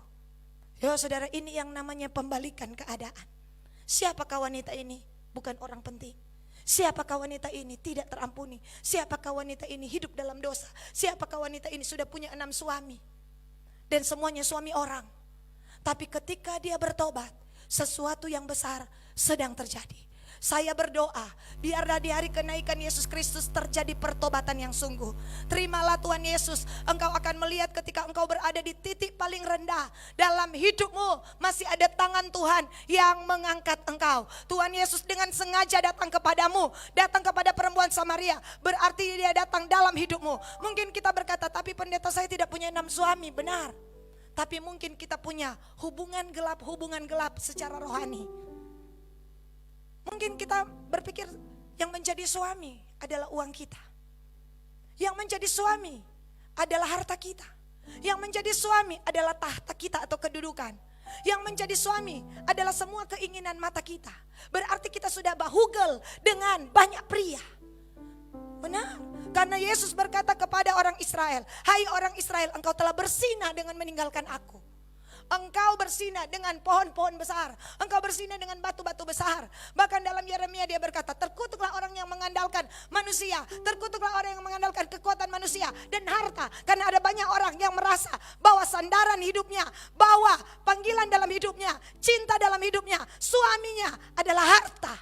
ya saudara, ini yang namanya pembalikan keadaan. Siapakah wanita ini? Bukan orang penting. Siapakah wanita ini? Tidak terampuni. Siapakah wanita ini? Hidup dalam dosa. Siapakah wanita ini? Sudah punya 6 suami. Dan semuanya suami orang. Tapi ketika dia bertobat, sesuatu yang besar sedang terjadi. Saya berdoa, biarlah di hari kenaikan Yesus Kristus terjadi pertobatan yang sungguh. Terimalah Tuhan Yesus, engkau akan melihat ketika engkau berada di titik paling rendah dalam hidupmu, masih ada tangan Tuhan yang mengangkat engkau. Tuhan Yesus dengan sengaja datang kepadamu, datang kepada perempuan Samaria, berarti dia datang dalam hidupmu. Mungkin kita berkata, tapi pendeta saya tidak punya 6 suami, benar. Tapi mungkin kita punya hubungan gelap secara rohani. Mungkin kita berpikir yang menjadi suami adalah uang kita. Yang menjadi suami adalah harta kita. Yang menjadi suami adalah tahta kita atau kedudukan. Yang menjadi suami adalah semua keinginan mata kita. Berarti kita sudah bahugel dengan banyak pria. Benar, karena Yesus berkata kepada orang Israel, hai orang Israel, engkau telah bersinah dengan meninggalkan aku. Engkau bersinah dengan pohon-pohon besar, engkau bersinah dengan batu-batu besar. Bahkan dalam Yeremia dia berkata, terkutuklah orang yang mengandalkan manusia, terkutuklah orang yang mengandalkan kekuatan manusia dan harta. Karena ada banyak orang yang merasa bahwa sandaran hidupnya, bahwa panggilan dalam hidupnya, cinta dalam hidupnya, suaminya adalah harta.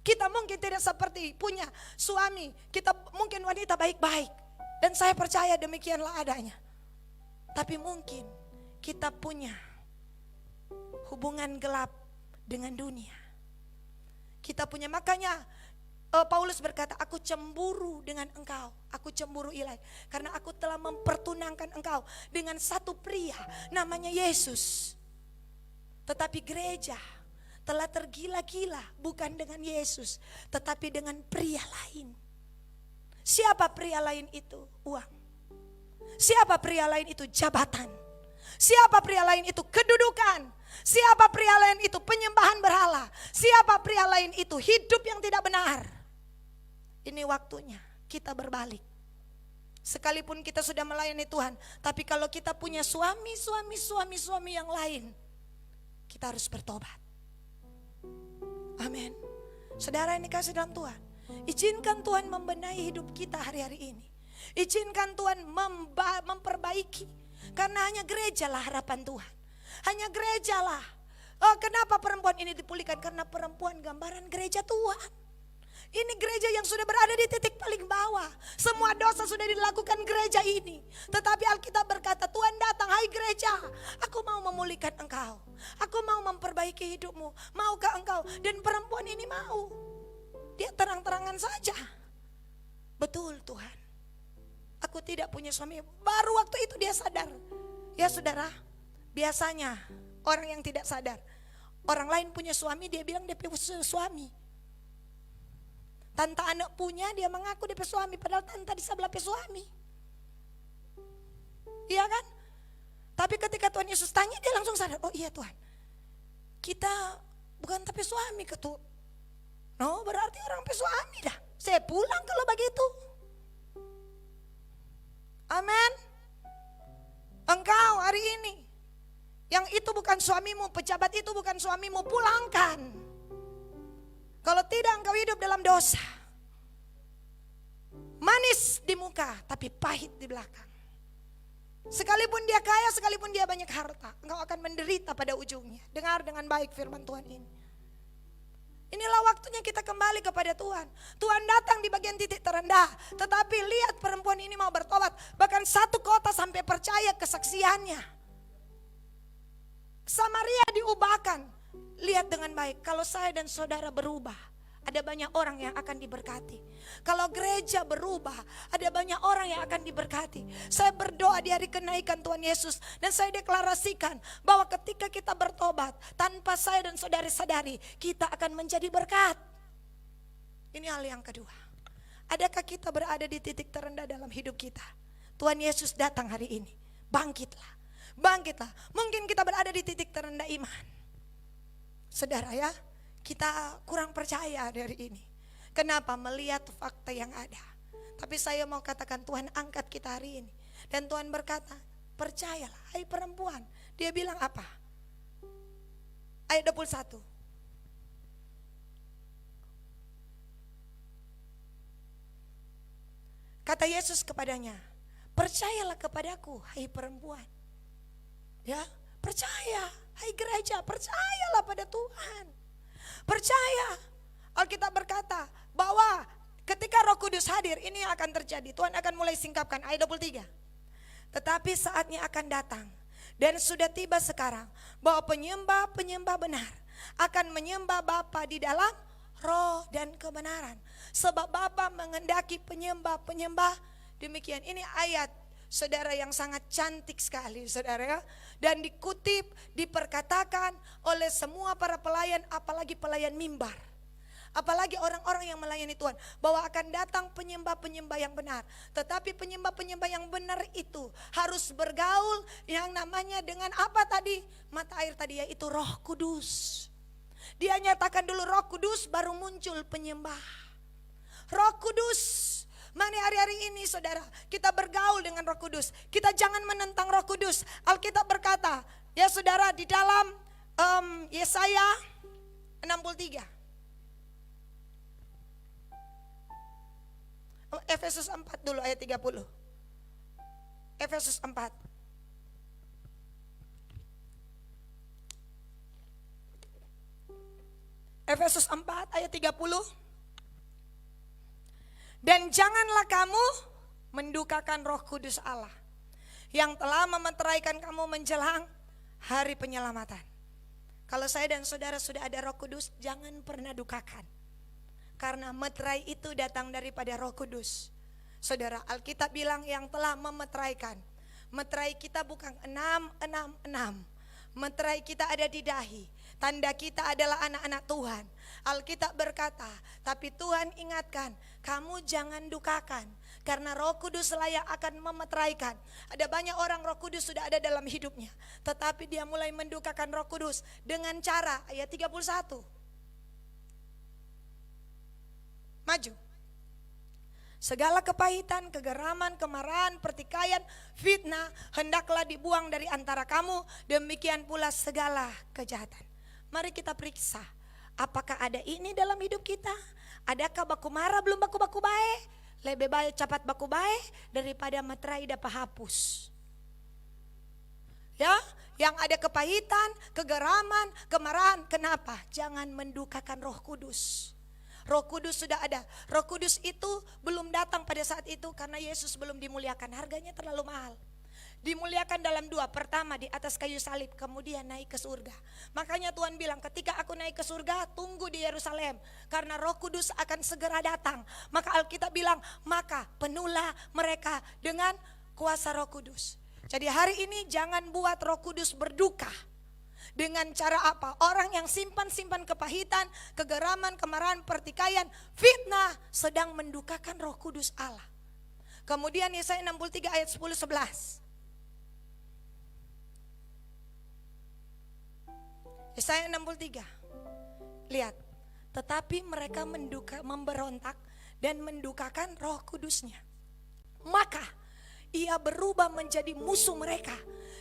Kita mungkin tidak seperti punya suami, kita mungkin wanita baik-baik. Dan saya percaya demikianlah adanya. Tapi mungkin kita punya hubungan gelap dengan dunia. Kita punya, makanya Paulus berkata, aku cemburu dengan engkau, aku cemburu ilahi, karena aku telah mempertunangkan engkau dengan satu pria namanya Yesus. Tetapi gereja telah tergila-gila bukan dengan Yesus, tetapi dengan pria lain. Siapa pria lain itu? Uang. Siapa pria lain itu? Jabatan. Siapa pria lain itu? Kedudukan. Siapa pria lain itu? Penyembahan berhala. Siapa pria lain itu? Hidup yang tidak benar. Ini waktunya kita berbalik. Sekalipun kita sudah melayani Tuhan, tapi kalau kita punya suami yang lain, kita harus bertobat. Amin. Saudara ini kasih dalam Tuhan, izinkan Tuhan membenahi hidup kita hari-hari ini. Izinkan Tuhan memperbaiki. Karena hanya gerejalah harapan Tuhan. Hanya gerejalah. Oh, kenapa perempuan ini dipulihkan? Karena perempuan gambaran gereja Tuhan. Ini gereja yang sudah berada di titik paling bawah. Semua dosa sudah dilakukan gereja ini. Tetapi Alkitab berkata, Tuhan datang, hai gereja, aku mau memulihkan engkau. Aku mau memperbaiki hidupmu. Maukah engkau? Dan perempuan ini mau. Dia terang-terangan saja. Betul Tuhan, aku tidak punya suami. Baru waktu itu dia sadar. Ya saudara, biasanya orang yang tidak sadar, orang lain punya suami, dia bilang dia punya suami. Tante anak punya, dia mengaku dia punya suami, padahal tante di sebelah punya suami. Iya kan? Tapi ketika Tuhan Yesus tanya, dia langsung sadar, oh iya Tuhan, kita bukan tapi suami ketu. No, berarti orang punya suami dah. Saya pulang kalau begitu. Amin. Engkau hari ini, yang itu bukan suamimu, pejabat itu bukan suamimu, pulangkan. Kalau tidak, engkau hidup dalam dosa. Manis di muka, tapi pahit di belakang. Sekalipun dia kaya, sekalipun dia banyak harta, engkau akan menderita pada ujungnya. Dengar dengan baik firman Tuhan ini. Inilah waktunya kita kembali kepada Tuhan. Tuhan datang di bagian titik terendah, tetapi lihat perempuan ini mau bertobat. Bahkan satu kota sampai percaya kesaksiannya. Samaria diubahkan. Lihat dengan baik, kalau saya dan saudara berubah, ada banyak orang yang akan diberkati. Kalau gereja berubah, ada banyak orang yang akan diberkati. Saya berdoa di hari kenaikan Tuhan Yesus, dan saya deklarasikan bahwa ketika kita bertobat, tanpa saya dan saudari sadari, kita akan menjadi berkat. Ini hal yang kedua. Adakah kita berada di titik terendah dalam hidup kita? Tuhan Yesus datang hari ini. bangkitlah. Bangkitlah. Mungkin kita berada di titik terendah iman. Saudara ya, kita kurang percaya dari ini. Kenapa? Melihat fakta yang ada. Tapi saya mau katakan Tuhan angkat kita hari ini. Dan Tuhan berkata, percayalah hai perempuan. Dia bilang apa? Ayat 21. Kata Yesus kepadanya, percayalah kepadaku hai perempuan. Ya, percaya hai gereja, percayalah pada Tuhan. Percaya. Alkitab berkata bahwa ketika Roh Kudus hadir, ini yang akan terjadi. Tuhan akan mulai singkapkan ayat 23. Tetapi saatnya akan datang dan sudah tiba sekarang bahwa penyembah-penyembah benar akan menyembah Bapa di dalam roh dan kebenaran. Sebab Bapa mengendaki penyembah-penyembah demikian. Ini ayat saudara yang sangat cantik sekali saudara ya. Dan dikutip, diperkatakan oleh semua para pelayan, apalagi pelayan mimbar. Apalagi orang-orang yang melayani Tuhan, bahwa akan datang penyembah-penyembah yang benar. Tetapi penyembah-penyembah yang benar itu harus bergaul yang namanya dengan apa tadi? Mata air tadi, yaitu Roh Kudus. Dia nyatakan dulu Roh Kudus, baru muncul penyembah. Roh Kudus. Mari hari-hari ini saudara, kita bergaul dengan Roh Kudus. Kita jangan menentang Roh Kudus. Alkitab berkata, ya saudara, di dalam Yesaya 63. Efesus 4 dulu ayat 30. Efesus 4. Efesus 4 ayat 30. Dan janganlah kamu mendukakan Roh Kudus Allah yang telah memeteraikan kamu menjelang hari penyelamatan. Kalau saya dan saudara sudah ada Roh Kudus, jangan pernah dukakan. Karena meterai itu datang daripada Roh Kudus. Saudara, Alkitab bilang yang telah memeteraikan. Meterai kita bukan 666. Meterai kita ada di dahi. Tanda kita adalah anak-anak Tuhan. Alkitab berkata, tapi Tuhan ingatkan, kamu jangan dukakan. Karena Roh Kudus layak akan memeteraikan. Ada banyak orang Roh Kudus sudah ada dalam hidupnya. Tetapi dia mulai mendukakan Roh Kudus. Dengan cara, ayat 31. Maju. Segala kepahitan, kegeraman, kemarahan, pertikaian, fitnah hendaklah dibuang dari antara kamu. Demikian pula segala kejahatan. Mari kita periksa, apakah ada ini dalam hidup kita? Adakah baku marah belum baku-baku baik? Lebih baik cepat baku baik daripada meterai dapat hapus. Ya, yang ada kepahitan, kegeraman, kemarahan. Kenapa? Jangan mendukakan Roh Kudus. Roh Kudus sudah ada. Roh Kudus itu belum datang pada saat itu karena Yesus belum dimuliakan. Harganya terlalu mahal. Dimuliakan dalam dua. Pertama di atas kayu salib, kemudian naik ke surga. Makanya Tuhan bilang, ketika aku naik ke surga, tunggu di Yerusalem. Karena Roh Kudus akan segera datang. Maka Alkitab bilang, maka penuhlah mereka dengan kuasa Roh Kudus. Jadi hari ini jangan buat Roh Kudus berduka. Dengan cara apa? Orang yang simpan-simpan kepahitan, kegeraman, kemarahan, pertikaian, fitnah, sedang mendukakan Roh Kudus Allah. Kemudian Yesaya 63 ayat 10-11. Yesaya 63. Lihat, tetapi mereka memberontak dan mendukakan Roh Kudusnya. Maka ia berubah menjadi musuh mereka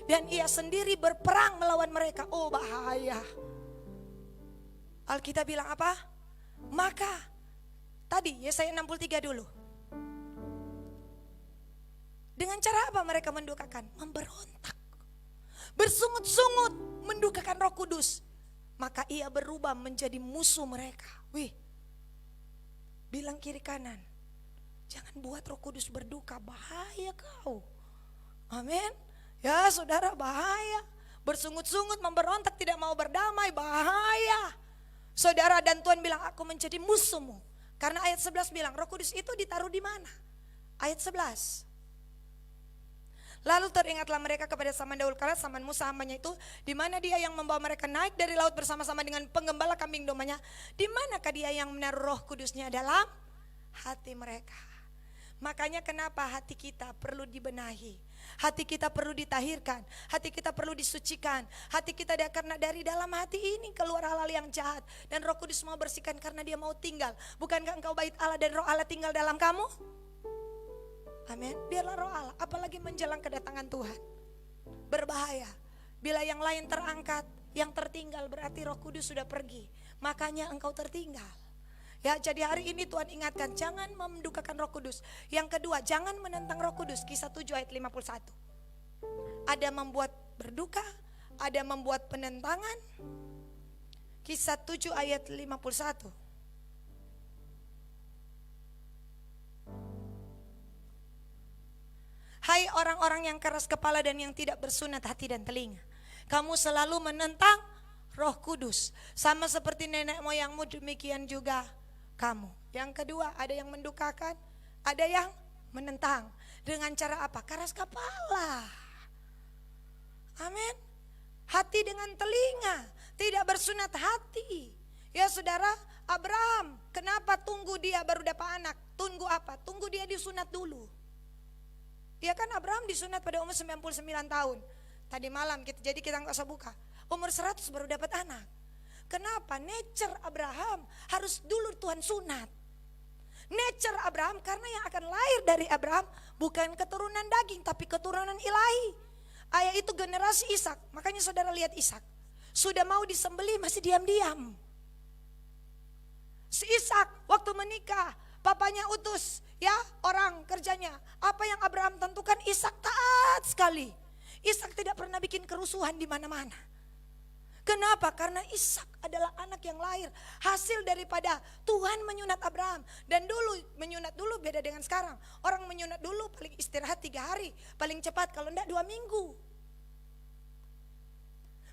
dan ia sendiri berperang melawan mereka. Oh bahaya. Alkitab bilang apa? Maka tadi Yesaya 63 dulu. Dengan cara apa mereka mendukakan? Memberontak. Bersungut-sungut mendukakan Roh Kudus. Maka ia berubah menjadi musuh mereka. Wih. Bilang kiri kanan. Jangan buat Roh Kudus berduka, bahaya kau. Amin. Ya saudara, bahaya. Bersungut-sungut, memberontak, tidak mau berdamai, bahaya. Saudara, dan Tuhan bilang aku menjadi musuhmu. Karena ayat 11 bilang Roh Kudus itu ditaruh di mana? Ayat 11. Lalu teringatlah mereka kepada zaman dahulu kala, zaman Musa hambanya itu, di mana dia yang membawa mereka naik dari laut bersama-sama dengan penggembala kambing dombanya. Di manakah dia yang menaruh Roh Kudusnya dalam hati mereka? Makanya kenapa hati kita perlu dibenahi. Hati kita perlu ditahirkan, hati kita perlu disucikan. Hati kita karena dari dalam hati ini keluar hal-hal yang jahat. Dan Roh Kudus mau bersihkan karena dia mau tinggal. Bukankah engkau bait Allah dan Roh Allah tinggal dalam kamu? Amin. Biarlah Roh Allah, apalagi menjelang kedatangan Tuhan. Berbahaya. Bila yang lain terangkat, yang tertinggal berarti Roh Kudus sudah pergi. Makanya engkau tertinggal. Ya, jadi hari ini Tuhan ingatkan, jangan mendukakan Roh Kudus. Yang kedua, jangan menentang Roh Kudus. Kisah 7 ayat 51. Ada membuat berduka, ada membuat penentangan. Kisah 7 ayat 51. Hai orang-orang yang keras kepala dan yang tidak bersunat hati dan telinga, kamu selalu menentang Roh Kudus. Sama seperti nenek moyangmu, demikian juga kamu. Yang kedua, ada yang mendukakan, ada yang menentang. Dengan cara apa? Keras kepala. Amin. Hati dengan telinga, tidak bersunat hati. Ya saudara, Abraham, kenapa tunggu dia baru dapat anak? Tunggu apa? Tunggu dia disunat dulu. Ya kan, Abraham disunat pada umur 99 tahun. Tadi malam jadi kita nggak usah buka. Umur 100 baru dapat anak. Kenapa? Nature Abraham harus dulu Tuhan sunat. Nature Abraham, karena yang akan lahir dari Abraham bukan keturunan daging tapi keturunan ilahi. Ayah itu generasi Ishak. Makanya saudara lihat Ishak, sudah mau disembelih masih diam-diam. Si Ishak waktu menikah, papanya utus ya orang kerjanya. Apa yang Abraham tentukan, Ishak taat sekali. Ishak tidak pernah bikin kerusuhan di mana-mana. Kenapa? Karena Ishak adalah anak yang lahir hasil daripada Tuhan menyunat Abraham. Dan dulu menyunat dulu beda dengan sekarang. Orang menyunat dulu paling istirahat 3 hari, paling cepat kalau enggak 2 minggu.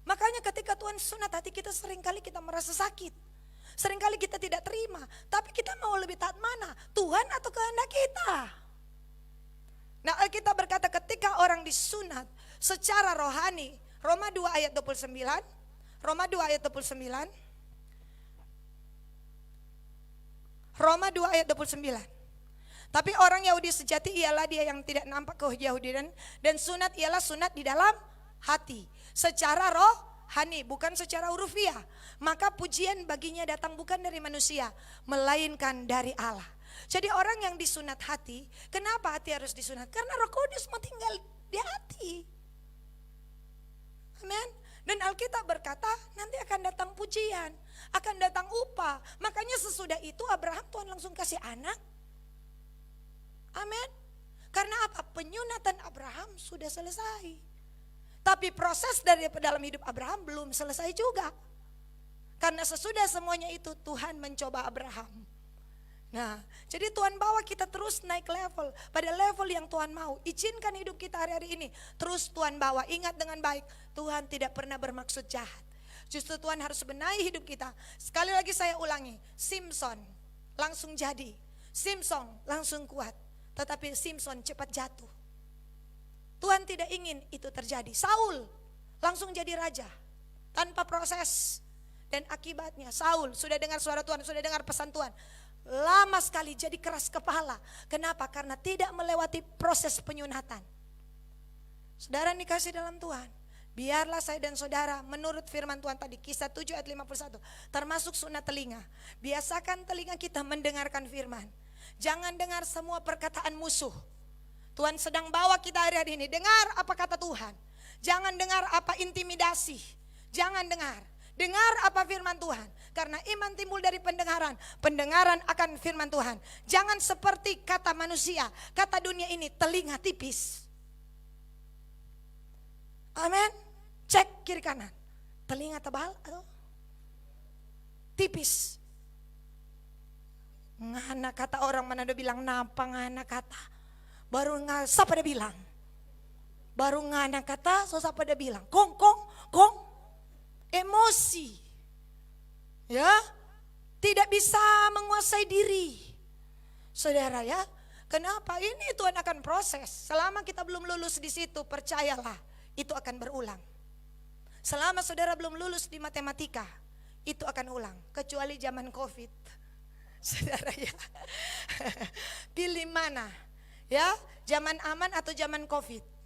Makanya ketika Tuhan sunat, hati kita seringkali kita merasa sakit. Seringkali kita tidak terima. Tapi kita mau lebih taat mana? Tuhan atau kehendak kita? Nah, Alkitab berkata ketika orang disunat secara rohani, Roma 2 ayat 29. Roma 2 ayat 29. Roma 2 ayat 29. Tapi orang Yahudi sejati ialah dia yang tidak nampak keyahudian, dan sunat ialah sunat di dalam hati, secara rohani, bukan secara urufiah. Maka pujian baginya datang bukan dari manusia, melainkan dari Allah. Jadi orang yang disunat hati, kenapa hati harus disunat? Karena Roh Kudus mau tinggal di hati. Amin. Dan Alkitab berkata nanti akan datang pujian, akan datang upah. Makanya sesudah itu Abraham Tuhan langsung kasih anak. Amin. Karena apa? Penyunatan Abraham sudah selesai. Tapi proses dari dalam hidup Abraham belum selesai juga. Karena sesudah semuanya itu Tuhan mencoba Abraham. Nah, jadi Tuhan bawa kita terus naik level, pada level yang Tuhan mau. Izinkan hidup kita hari-hari ini terus Tuhan bawa. Ingat dengan baik, Tuhan tidak pernah bermaksud jahat. Justru Tuhan harus benahi hidup kita. Sekali lagi saya ulangi, Simpson langsung jadi, Simpson langsung kuat. Tetapi Simpson cepat jatuh. Tuhan tidak ingin itu terjadi. Saul langsung jadi raja tanpa proses. Dan akibatnya Saul sudah dengar suara Tuhan, sudah dengar pesan Tuhan, lama sekali jadi keras kepala. Kenapa? Karena tidak melewati proses penyunatan. Saudara dikasih dalam Tuhan, biarlah saya dan saudara menurut firman Tuhan tadi, Kisah 7 ayat 51, termasuk sunat telinga. Biasakan telinga kita mendengarkan firman. Jangan dengar semua perkataan musuh. Tuhan sedang bawa kita hari-hari ini, dengar apa kata Tuhan. Jangan dengar apa intimidasi. Jangan dengar. Dengar apa firman Tuhan. Karena iman timbul dari pendengaran. Pendengaran akan firman Tuhan. Jangan seperti kata manusia, kata dunia ini, telinga tipis. Amin. Cek kiri kanan. Telinga tebal atau tipis. Ngana kata orang Manado bilang napa ngana kata. Baru ngasa pada bilang. Baru ngana kata sosa pada bilang. Kong. Emosi, ya, tidak bisa menguasai diri, saudara ya. Kenapa? Ini Tuhan akan proses. Selama kita belum lulus di situ, percayalah, itu akan berulang. Selama saudara belum lulus di matematika, itu akan ulang. Kecuali zaman COVID, saudara ya. Pilih mana, ya, zaman aman atau zaman COVID?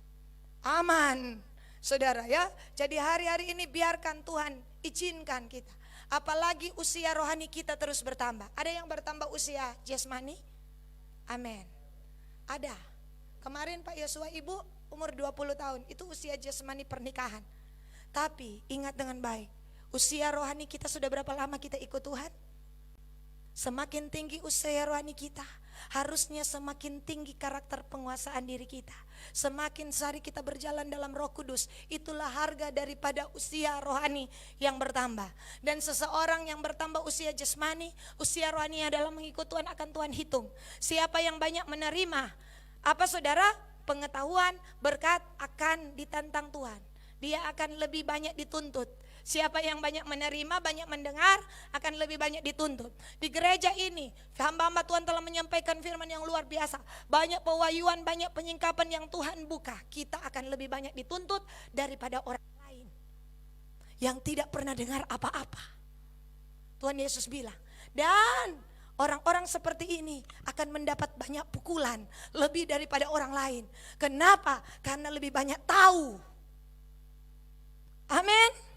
aman. Saudara ya, jadi hari-hari ini biarkan Tuhan izinkan kita. Apalagi usia rohani kita terus bertambah. Ada yang bertambah usia jasmani? Amin. Ada. Kemarin Pak Yosua ibu umur 20 tahun, itu usia jasmani pernikahan. Tapi ingat dengan baik, usia rohani kita sudah berapa lama kita ikut Tuhan? Semakin tinggi usia rohani kita, harusnya semakin tinggi karakter penguasaan diri kita. Semakin sehari kita berjalan dalam Roh Kudus, itulah harga daripada usia rohani yang bertambah. Dan seseorang yang bertambah usia jasmani, usia rohani dalam mengikut Tuhan akan Tuhan hitung. Siapa yang banyak menerima, apa saudara? Pengetahuan, berkat akan ditantang Tuhan. Dia akan lebih banyak dituntut. Siapa yang banyak menerima, banyak mendengar, akan lebih banyak dituntut. Di gereja ini, hamba-hamba Tuhan telah menyampaikan firman yang luar biasa. Banyak pewahyuan, banyak penyingkapan yang Tuhan buka. Kita akan lebih banyak dituntut daripada orang lain yang tidak pernah dengar apa-apa. Tuhan Yesus bilang, dan orang-orang seperti ini akan mendapat banyak pukulan lebih daripada orang lain. Kenapa? Karena lebih banyak tahu. Amin.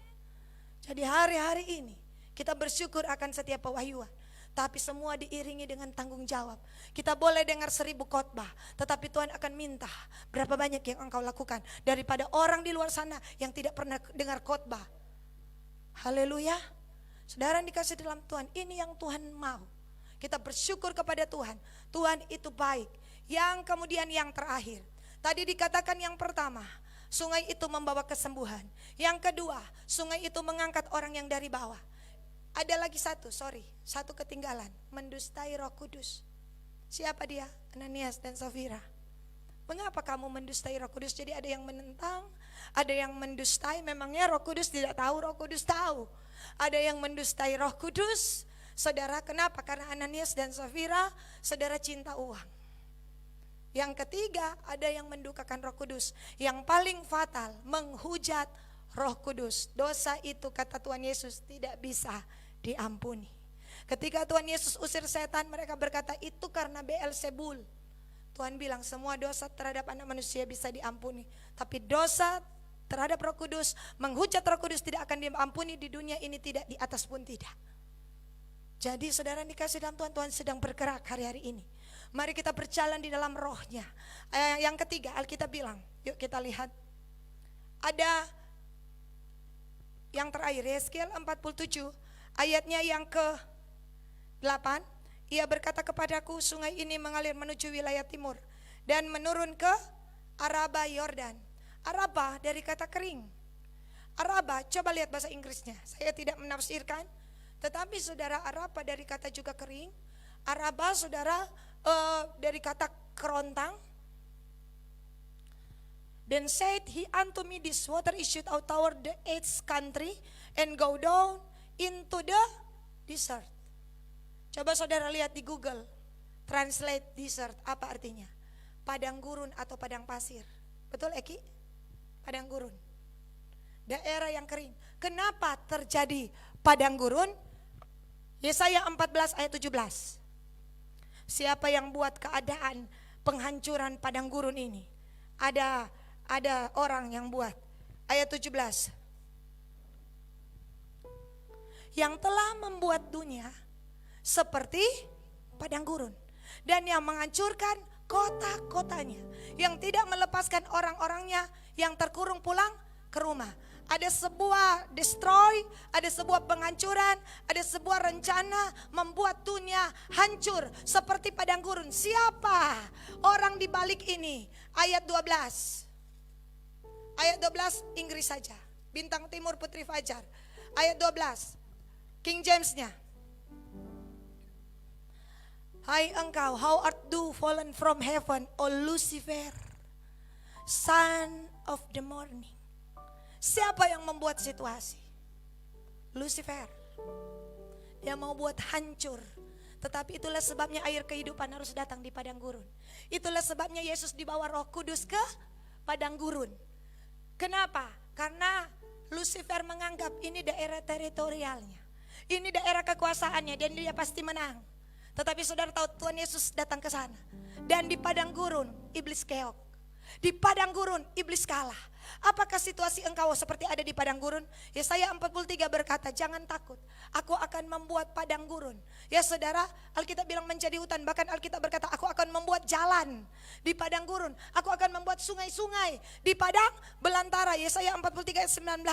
Jadi hari-hari ini kita bersyukur akan setiap pewahyuan, tapi semua diiringi dengan tanggung jawab. Kita boleh dengar 1000 khotbah, tetapi Tuhan akan minta berapa banyak yang engkau lakukan daripada orang di luar sana yang tidak pernah dengar khotbah. Haleluya. Saudara yang dikasih dalam Tuhan, ini yang Tuhan mau. Kita bersyukur kepada Tuhan. Tuhan itu baik. Yang kemudian yang terakhir, tadi dikatakan yang pertama, sungai itu membawa kesembuhan. Yang kedua, sungai itu mengangkat orang yang dari bawah. Ada lagi satu ketinggalan, mendustai Roh Kudus. Siapa dia? Ananias dan Safira. Mengapa kamu mendustai Roh Kudus? Jadi ada yang menentang, ada yang mendustai. Memangnya Roh Kudus tidak tahu? Roh Kudus tahu. Ada yang mendustai Roh Kudus. Saudara, kenapa? Karena Ananias dan Safira, saudara cinta uang. Yang ketiga, ada yang mendukakan Roh Kudus. Yang paling fatal, menghujat Roh Kudus. Dosa itu kata Tuhan Yesus tidak bisa diampuni. Ketika Tuhan Yesus usir setan, mereka berkata itu karena Beelzebul. Tuhan bilang semua dosa terhadap anak manusia bisa diampuni, tapi dosa terhadap Roh Kudus, menghujat Roh Kudus tidak akan diampuni di dunia ini, tidak, di atas pun tidak. Jadi saudara dikasih dalam Tuhan, Tuhan sedang bergerak hari-hari ini. Mari kita berjalan di dalam rohnya. Yang ketiga, Alkitab bilang, yuk kita lihat. Ada yang terakhir, Yeskiel 47, ayatnya yang ke-8. Ia berkata kepadaku, sungai ini mengalir menuju wilayah timur dan menurun ke Araba Yordan. Araba dari kata kering. Araba, coba lihat bahasa Inggrisnya. Saya tidak menafsirkan, tetapi saudara, Araba dari kata juga kering. Araba saudara dari kata kerontang. Then said he unto me, this water issued out toward the eighth country and go down into the desert. Coba saudara lihat di Google, translate desert, apa artinya? Padang gurun atau padang pasir. Betul Eki? Padang gurun, daerah yang kering. Kenapa terjadi padang gurun? Yesaya 14 ayat 17. Siapa yang buat keadaan penghancuran padang gurun ini? Ada orang yang buat. Ayat 17. Yang telah membuat dunia seperti padang gurun dan yang menghancurkan kota-kotanya, yang tidak melepaskan orang-orangnya yang terkurung pulang ke rumah. Ada sebuah destroy, ada sebuah penghancuran, ada sebuah rencana membuat dunia hancur seperti padang gurun. Siapa orang di balik ini? Ayat 12. Ayat 12 Inggris saja. Bintang Timur Putri Fajar. Ayat 12. King James-nya. Hai engkau, how art thou fallen from heaven, O Lucifer, son of the morning. Siapa yang membuat situasi? Lucifer. Dia mau buat hancur. Tetapi itulah sebabnya air kehidupan harus datang di padang gurun. Itulah sebabnya Yesus dibawa Roh Kudus ke padang gurun. Kenapa? Karena Lucifer menganggap ini daerah teritorialnya, ini daerah kekuasaannya, dan dia pasti menang. Tetapi saudara tahu Tuhan Yesus datang ke sana, dan di padang gurun iblis keok. Di padang gurun iblis kalah. Apakah situasi engkau seperti ada di padang gurun? Yesaya 43 berkata, jangan takut, aku akan membuat padang gurun. Ya saudara, Alkitab bilang menjadi hutan. Bahkan Alkitab berkata, aku akan membuat jalan di padang gurun. Aku akan membuat sungai-sungai di padang belantara. Yesaya 43 ayat 19.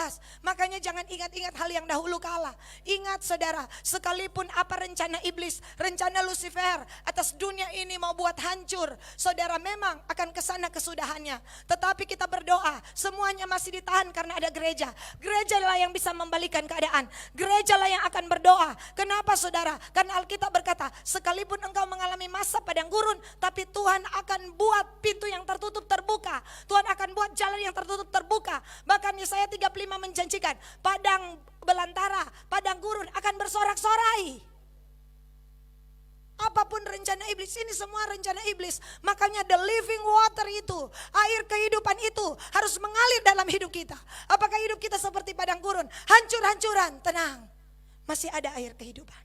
Makanya jangan ingat-ingat hal yang dahulu kala. Ingat saudara, sekalipun apa rencana iblis, rencana Lucifer atas dunia ini mau buat hancur, saudara, memang akan kesana kesudahannya. Tetapi kita berdoa, semuanya masih ditahan karena ada gereja. Gereja lah yang bisa membalikan keadaan. Gereja lah yang akan berdoa. Kenapa saudara? Karena Alkitab berkata, sekalipun engkau mengalami masa padang gurun, tapi Tuhan akan buat pintu yang tertutup terbuka. Tuhan akan buat jalan yang tertutup terbuka. Bahkan Yesaya 35 menjanjikan, padang belantara, padang gurun akan bersorak-sorai. Apapun rencana iblis, ini semua rencana iblis. Makanya the living water itu, air kehidupan itu harus mengalir dalam hidup kita. Apakah hidup kita seperti padang gurun, hancur-hancuran? Tenang, masih ada air kehidupan.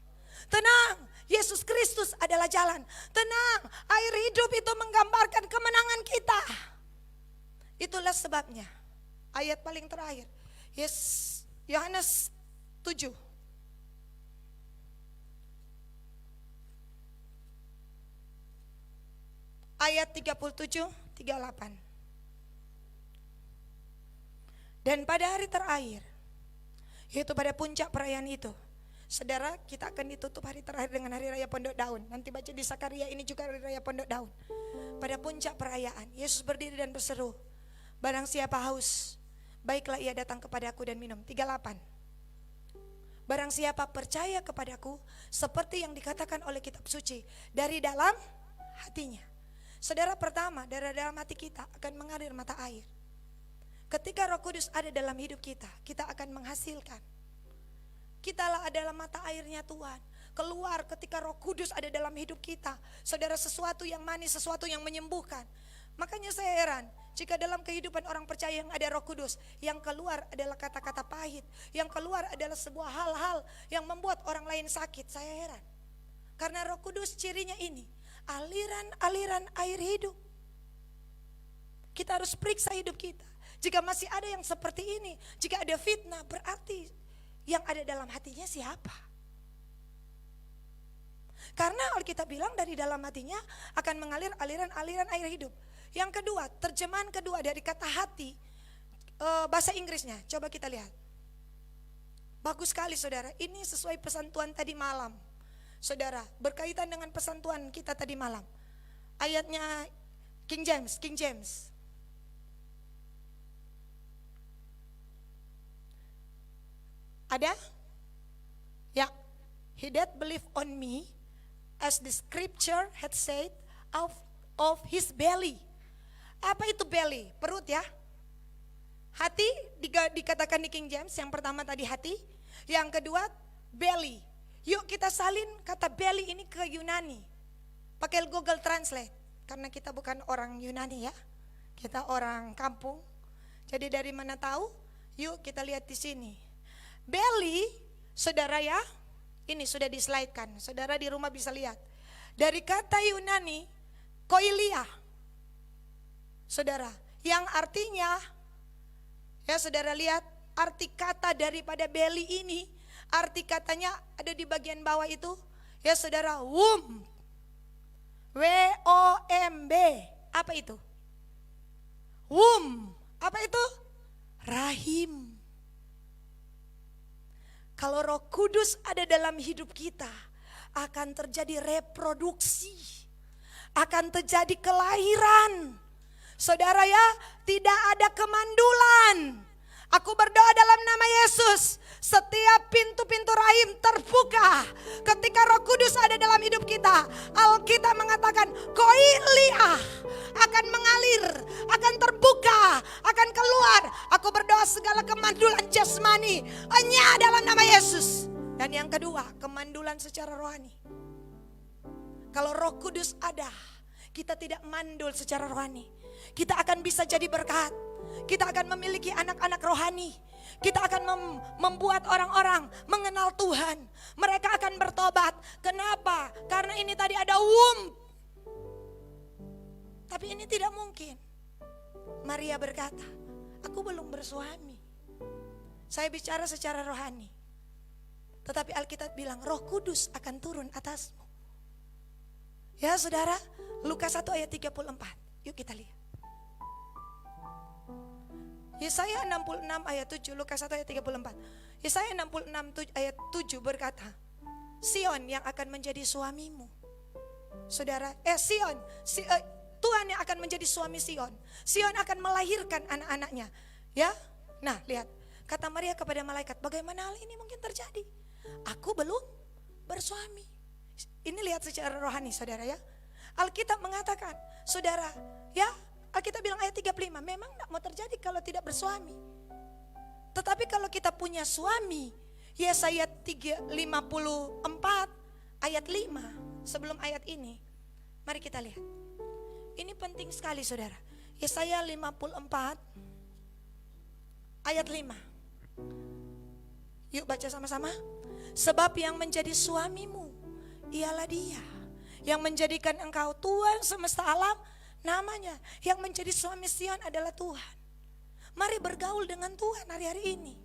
Tenang, Yesus Kristus adalah jalan. Tenang, air hidup itu menggambarkan kemenangan kita. Itulah sebabnya ayat paling terakhir, Yohanes 7. Ayat 37, 38. Dan pada hari terakhir, yaitu pada puncak perayaan itu, saudara, kita akan ditutup hari terakhir dengan hari raya Pondok Daun. Nanti baca di Sakaria, ini juga hari raya Pondok Daun. Pada puncak perayaan, Yesus berdiri dan berseru, barang siapa haus, baiklah ia datang kepadaku dan minum. 38. Barang siapa percaya kepadaku, seperti yang dikatakan oleh kitab suci, dari dalam hatinya. Saudara, pertama, dari dalam hati kita akan mengalir mata air. Ketika Roh Kudus ada dalam hidup kita, kita akan menghasilkan. Kitalah adalah mata airnya Tuhan. Keluar ketika Roh Kudus ada dalam hidup kita. Saudara, sesuatu yang manis, sesuatu yang menyembuhkan. Makanya saya heran, jika dalam kehidupan orang percaya yang ada Roh Kudus, yang keluar adalah kata-kata pahit, yang keluar adalah sebuah hal-hal yang membuat orang lain sakit. Saya heran. Karena Roh Kudus cirinya ini, aliran-aliran air hidup. Kita harus periksa hidup kita. Jika masih ada yang seperti ini, jika ada fitnah, berarti yang ada dalam hatinya siapa? Karena Alkitab bilang dari dalam hatinya akan mengalir aliran-aliran air hidup. Yang kedua, terjemahan kedua dari kata hati, bahasa Inggrisnya, coba kita lihat. Bagus sekali saudara, ini sesuai pesan Tuhan tadi malam. Saudara, berkaitan dengan pesan Tuhan kita tadi malam. Ayatnya King James. Ada? Ya. He that believe on me, as the scripture had said, of his belly. Apa itu belly? Perut ya. Hati dikatakan di King James, yang pertama tadi hati, yang kedua belly. Yuk kita salin kata belly ini ke Yunani. Pakai Google Translate. Karena kita bukan orang Yunani ya. Kita orang kampung. Jadi dari mana tahu? Yuk kita lihat di sini. Belly, saudara ya. Ini sudah di slide kan. Saudara di rumah bisa lihat. Dari kata Yunani, koilia. Saudara, yang artinya, ya saudara lihat arti kata daripada belly ini. Arti katanya ada di bagian bawah itu, ya saudara, womb, W-O-M-B, apa itu? Womb, apa itu? Rahim. Kalau Roh Kudus ada dalam hidup kita, akan terjadi reproduksi, akan terjadi kelahiran. Saudara ya, tidak ada kemandulan. Aku berdoa dalam nama Yesus, setiap pintu-pintu rahim terbuka ketika Roh Kudus ada dalam hidup kita. Alkitab mengatakan koilia akan mengalir, akan terbuka, akan keluar. Aku berdoa segala kemandulan jasmani hanya dalam nama Yesus. Dan yang kedua, kemandulan secara rohani. Kalau Roh Kudus ada, kita tidak mandul secara rohani. Kita akan bisa jadi berkat. Kita akan memiliki anak-anak rohani. Kita akan membuat orang-orang mengenal Tuhan. Mereka akan bertobat. Kenapa? Karena ini tadi ada womb. Tapi ini tidak mungkin. Maria berkata, aku belum bersuami. Saya bicara secara rohani. Tetapi Alkitab bilang Roh Kudus akan turun atasmu. Ya saudara, Lukas 1 ayat 34. Yuk kita lihat. Yesaya 66 ayat 7, Lukas 1 ayat 34. Yesaya 66 ayat 7 berkata, Sion yang akan menjadi suamimu. Saudara, Tuhan yang akan menjadi suami Sion. Sion akan melahirkan anak-anaknya. Ya, nah lihat. Kata Maria kepada malaikat, bagaimana hal ini mungkin terjadi? Aku belum bersuami. Ini lihat secara rohani saudara ya. Alkitab mengatakan, saudara ya, Alkitab bilang ayat 35, memang tidak mau terjadi kalau tidak bersuami. Tetapi kalau kita punya suami, Yesaya 54 ayat 5, sebelum ayat ini, mari kita lihat. Ini penting sekali saudara. Yesaya 54 ayat 5. Yuk baca sama-sama. Sebab yang menjadi suamimu ialah Dia yang menjadikan engkau Tuhan semesta alam namanya. Yang menjadi suami Sion adalah Tuhan. Mari bergaul dengan Tuhan hari-hari ini.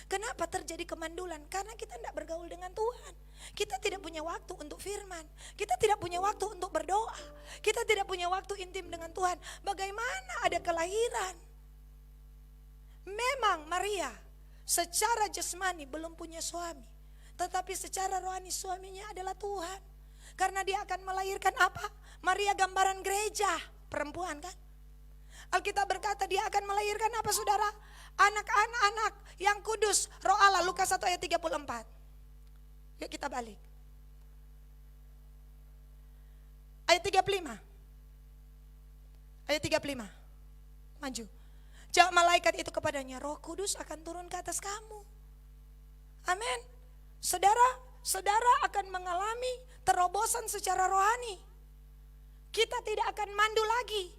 Kenapa terjadi kemandulan? Karena kita tidak bergaul dengan Tuhan. Kita tidak punya waktu untuk firman. Kita tidak punya waktu untuk berdoa. Kita tidak punya waktu intim dengan Tuhan. Bagaimana ada kelahiran? Memang Maria secara jasmani belum punya suami. Tetapi secara rohani suaminya adalah Tuhan. Karena dia akan melahirkan apa? Maria gambaran gereja, perempuan kan? Alkitab berkata dia akan melahirkan apa saudara? Anak-anak yang kudus, roh Allah, Lukas 1 ayat 34. Yuk kita balik. Ayat 35. Ayat 35. Maju. Jawab malaikat itu kepadanya, Roh Kudus akan turun ke atas kamu. Amin. Saudara akan mengalami terobosan secara rohani. Kita tidak akan mandul lagi.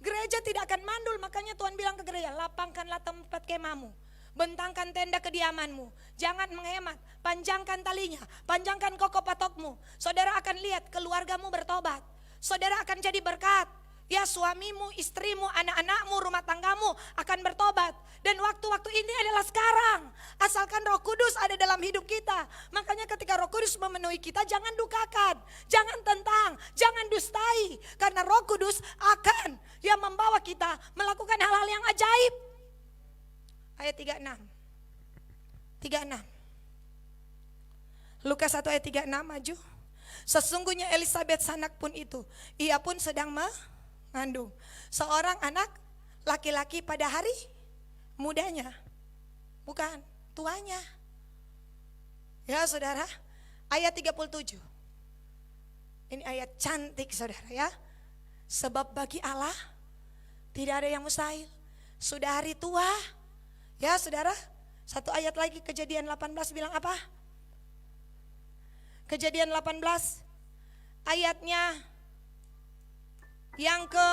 Gereja tidak akan mandul, makanya Tuhan bilang ke gereja, lapangkanlah tempat kemahmu, bentangkan tenda kediamanmu, jangan menghemat, panjangkan talinya, panjangkan koko patokmu. Saudara akan lihat keluargamu bertobat, saudara akan jadi berkat. Ya, suamimu, istrimu, anak-anakmu, rumah tanggamu akan bertobat. Dan waktu-waktu ini adalah sekarang. Asalkan Roh Kudus ada dalam hidup kita. Makanya ketika Roh Kudus memenuhi kita, jangan dukakan, jangan tentang, jangan dustai. Karena Roh Kudus akan yang membawa kita melakukan hal-hal yang ajaib. Ayat 36. Lukas 1 ayat 36 maju. Sesungguhnya Elisabet sanak pun itu, ia pun sedang mengandung seorang anak laki-laki pada hari mudanya, bukan tuanya. Ya saudara, ayat 37. Ini ayat cantik saudara ya. Sebab bagi Allah tidak ada yang mustahil. Sudah hari tua. Ya saudara, satu ayat lagi, Kejadian 18 bilang apa? Kejadian 18 ayatnya yang ke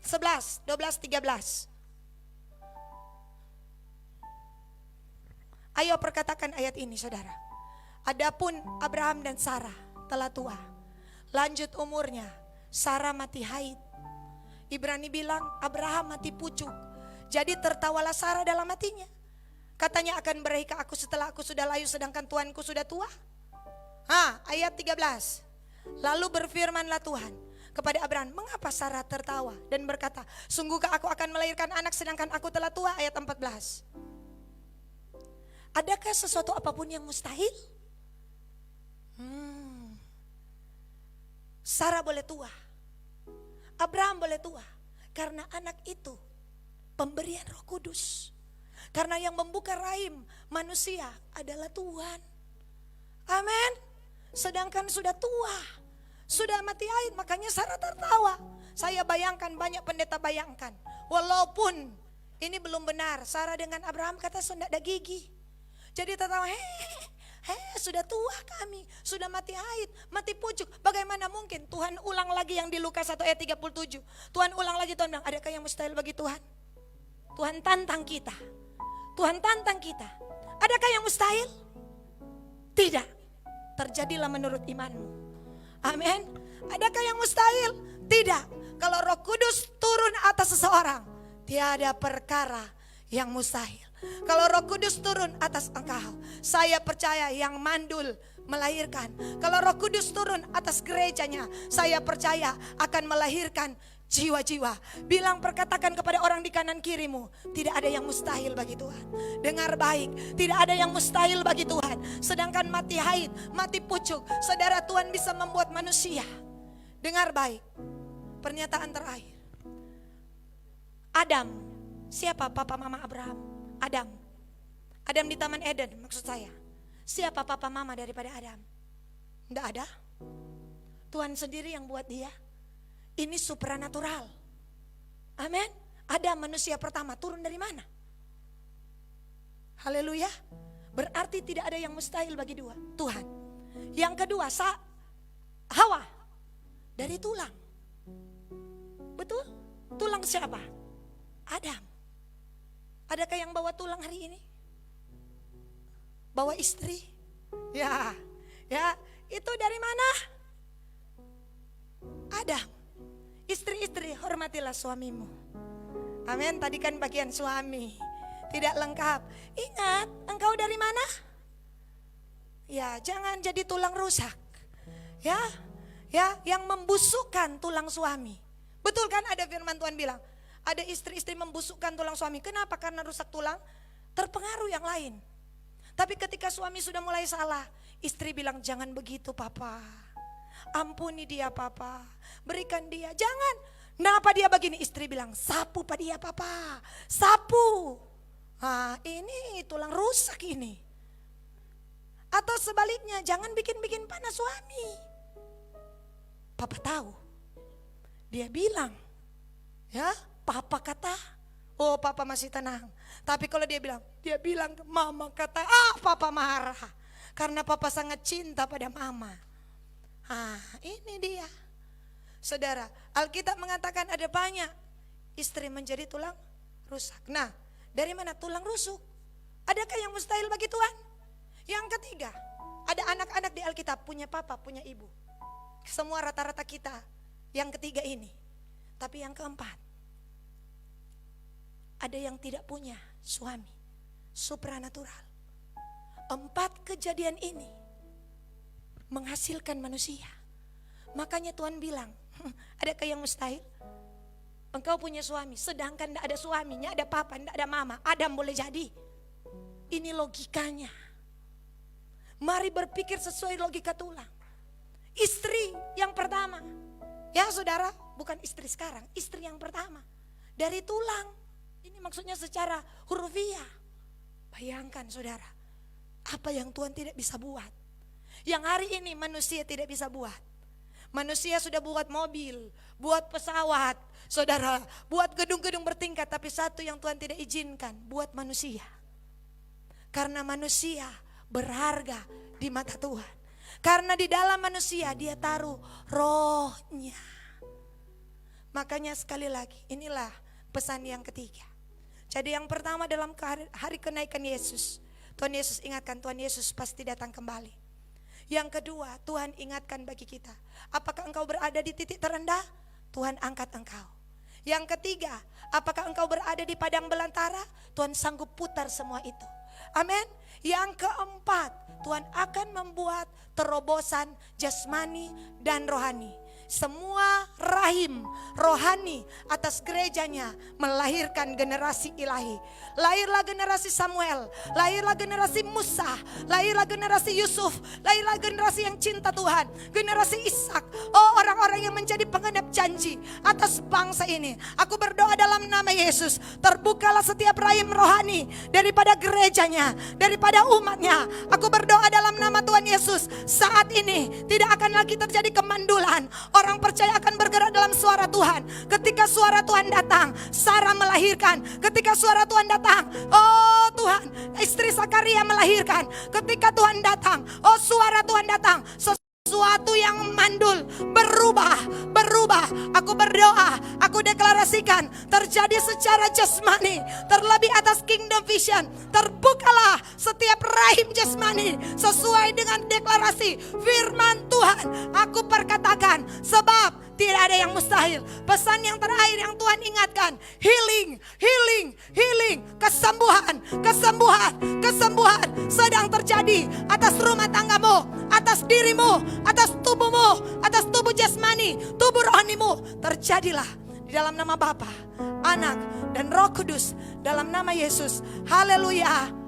11, 12, 13. Ayo perkatakan ayat ini saudara. Adapun Abraham dan Sarah telah tua, lanjut umurnya, Sarah mati haid. Ibrani bilang Abraham mati pucuk. Jadi tertawalah Sarah dalam hatinya. Katanya akan berhika aku setelah aku sudah layu sedangkan tuanku sudah tua. Ayat 13. Lalu berfirmanlah Tuhan kepada Abraham, mengapa Sarah tertawa dan berkata, sungguhkah aku akan melahirkan anak sedangkan aku telah tua? Ayat 14. Adakah sesuatu apapun yang mustahil? Sarah boleh tua, Abraham boleh tua, karena anak itu pemberian Roh Kudus. Karena yang membuka rahim manusia adalah Tuhan. Amin. Sedangkan sudah tua, sudah mati haid, makanya Sarah tertawa. Saya bayangkan, banyak pendeta bayangkan, walaupun ini belum benar, Sarah dengan Abraham kata sudah ada gigi. Jadi tertawa, sudah tua kami, sudah mati haid, mati pucuk. Bagaimana mungkin? Tuhan ulang lagi yang di Lukas 1 ayat 37. Tuhan ulang lagi, Tuhan bilang, adakah yang mustahil bagi Tuhan? Tuhan tantang kita. Tuhan tantang kita. Adakah yang mustahil? Tidak. Terjadilah menurut imanmu. Amin. Adakah yang mustahil? Tidak. Kalau Roh Kudus turun atas seseorang, Tiada perkara yang mustahil. Kalau Roh Kudus turun atas engkau, saya percaya yang mandul melahirkan. Kalau Roh Kudus turun atas gerejanya, saya percaya akan melahirkan jiwa-jiwa. Bilang, perkatakan kepada orang di kanan kirimu, tidak ada yang mustahil bagi Tuhan. Dengar baik, tidak ada yang mustahil bagi Tuhan. Sedangkan mati haid, mati pucuk, saudara, Tuhan bisa membuat manusia. Dengar baik, pernyataan terakhir. Adam, siapa papa mama Abraham? Adam. Adam di Taman Eden, maksud saya. Siapa papa mama daripada Adam? Tidak ada. Tuhan sendiri yang buat dia. Ini supranatural. Amin. Adam manusia pertama turun dari mana? Haleluya. Berarti tidak ada yang mustahil bagi Tuhan. Yang kedua, Hawa dari tulang. Betul? Tulang siapa? Adam. Adakah yang bawa tulang hari ini? Bawa istri? Ya, itu dari mana? Adam. Istri-istri, hormatilah suamimu. Amin. Tadi kan bagian suami, tidak lengkap. Ingat, engkau dari mana? Ya, jangan jadi tulang rusak. Ya, yang membusukkan tulang suami. Betul kan, ada firman Tuhan bilang, ada istri-istri membusukkan tulang suami. Kenapa? Karena rusak tulang, terpengaruh yang lain. Tapi ketika suami sudah mulai salah, istri bilang, jangan begitu papa. Ampuni dia papa, berikan dia, jangan. Kenapa dia begini? Istri bilang, sapu pada dia papa, sapu. Ini tulang rusak ini. Atau sebaliknya, jangan bikin-bikin panas suami. Papa tahu, dia bilang, ya papa kata, oh papa masih tenang. Tapi kalau dia bilang mama kata, papa marah. Karena papa sangat cinta pada mama. Ini dia. Saudara, Alkitab mengatakan ada banyak istri menjadi tulang rusak. Nah, dari mana tulang rusuk? Adakah yang mustahil bagi Tuhan? Yang ketiga, ada anak-anak di Alkitab punya papa, punya ibu. Semua rata-rata kita yang ketiga ini. Tapi yang keempat, ada yang tidak punya suami, supranatural. 4 kejadian ini menghasilkan manusia. Makanya Tuhan bilang, adakah yang mustahil? Engkau punya suami, sedangkan tidak ada suaminya, ada papa, tidak ada mama. Adam boleh jadi. Ini logikanya. Mari berpikir sesuai logika tulang. Istri yang pertama, ya saudara, bukan istri sekarang, istri yang pertama dari tulang. Ini maksudnya secara hurufiah. Bayangkan saudara, apa yang Tuhan tidak bisa buat, yang hari ini manusia tidak bisa buat. Manusia sudah buat mobil, buat pesawat, saudara, buat gedung-gedung bertingkat. Tapi satu yang Tuhan tidak izinkan, buat manusia. Karena manusia berharga di mata Tuhan. Karena di dalam manusia dia taruh rohnya. Makanya sekali lagi, inilah pesan yang ketiga. Jadi yang pertama, dalam hari kenaikan Yesus, Tuhan Yesus ingatkan, Tuhan Yesus pasti datang kembali. Yang kedua, Tuhan ingatkan bagi kita, apakah engkau berada di titik terendah? Tuhan angkat engkau. Yang ketiga, apakah engkau berada di padang belantara? Tuhan sanggup putar semua itu. Amin. Yang keempat, Tuhan akan membuat terobosan jasmani dan rohani. Semua rahim rohani atas gerejanya melahirkan generasi ilahi. Lahirlah generasi Samuel, lahirlah generasi Musa, lahirlah generasi Yusuf, lahirlah generasi yang cinta Tuhan, generasi Ishak. Oh, orang-orang yang menjadi penggenap janji atas bangsa ini. Aku berdoa dalam nama Yesus, terbukalah setiap rahim rohani daripada gerejanya, daripada umatnya. Aku berdoa dalam nama Tuhan Yesus, saat ini tidak akan lagi terjadi kemandulan. Orang percaya akan bergerak dalam suara Tuhan. Ketika suara Tuhan datang, Sarah melahirkan. Ketika suara Tuhan datang, oh Tuhan, istri Zakaria melahirkan. Ketika Tuhan datang, oh suara Tuhan datang, sesuatu yang mandul berubah. Aku berdoa, aku deklarasikan terjadi secara jasmani, terlebih atas Kingdom Vision. Terbukalah setiap rahim jasmani sesuai dengan deklarasi firman Tuhan. Aku perkatakan, sebab Tidak ada yang mustahil. Pesan yang terakhir yang Tuhan ingatkan, healing, healing, healing, kesembuhan, kesembuhan, kesembuhan sedang terjadi atas rumah tanggamu, atas dirimu, atas tubuhmu, atas tubuh jasmani, tubuh rohanimu. Terjadilah di dalam nama Bapa, Anak, dan Roh Kudus, dalam nama Yesus. Haleluya.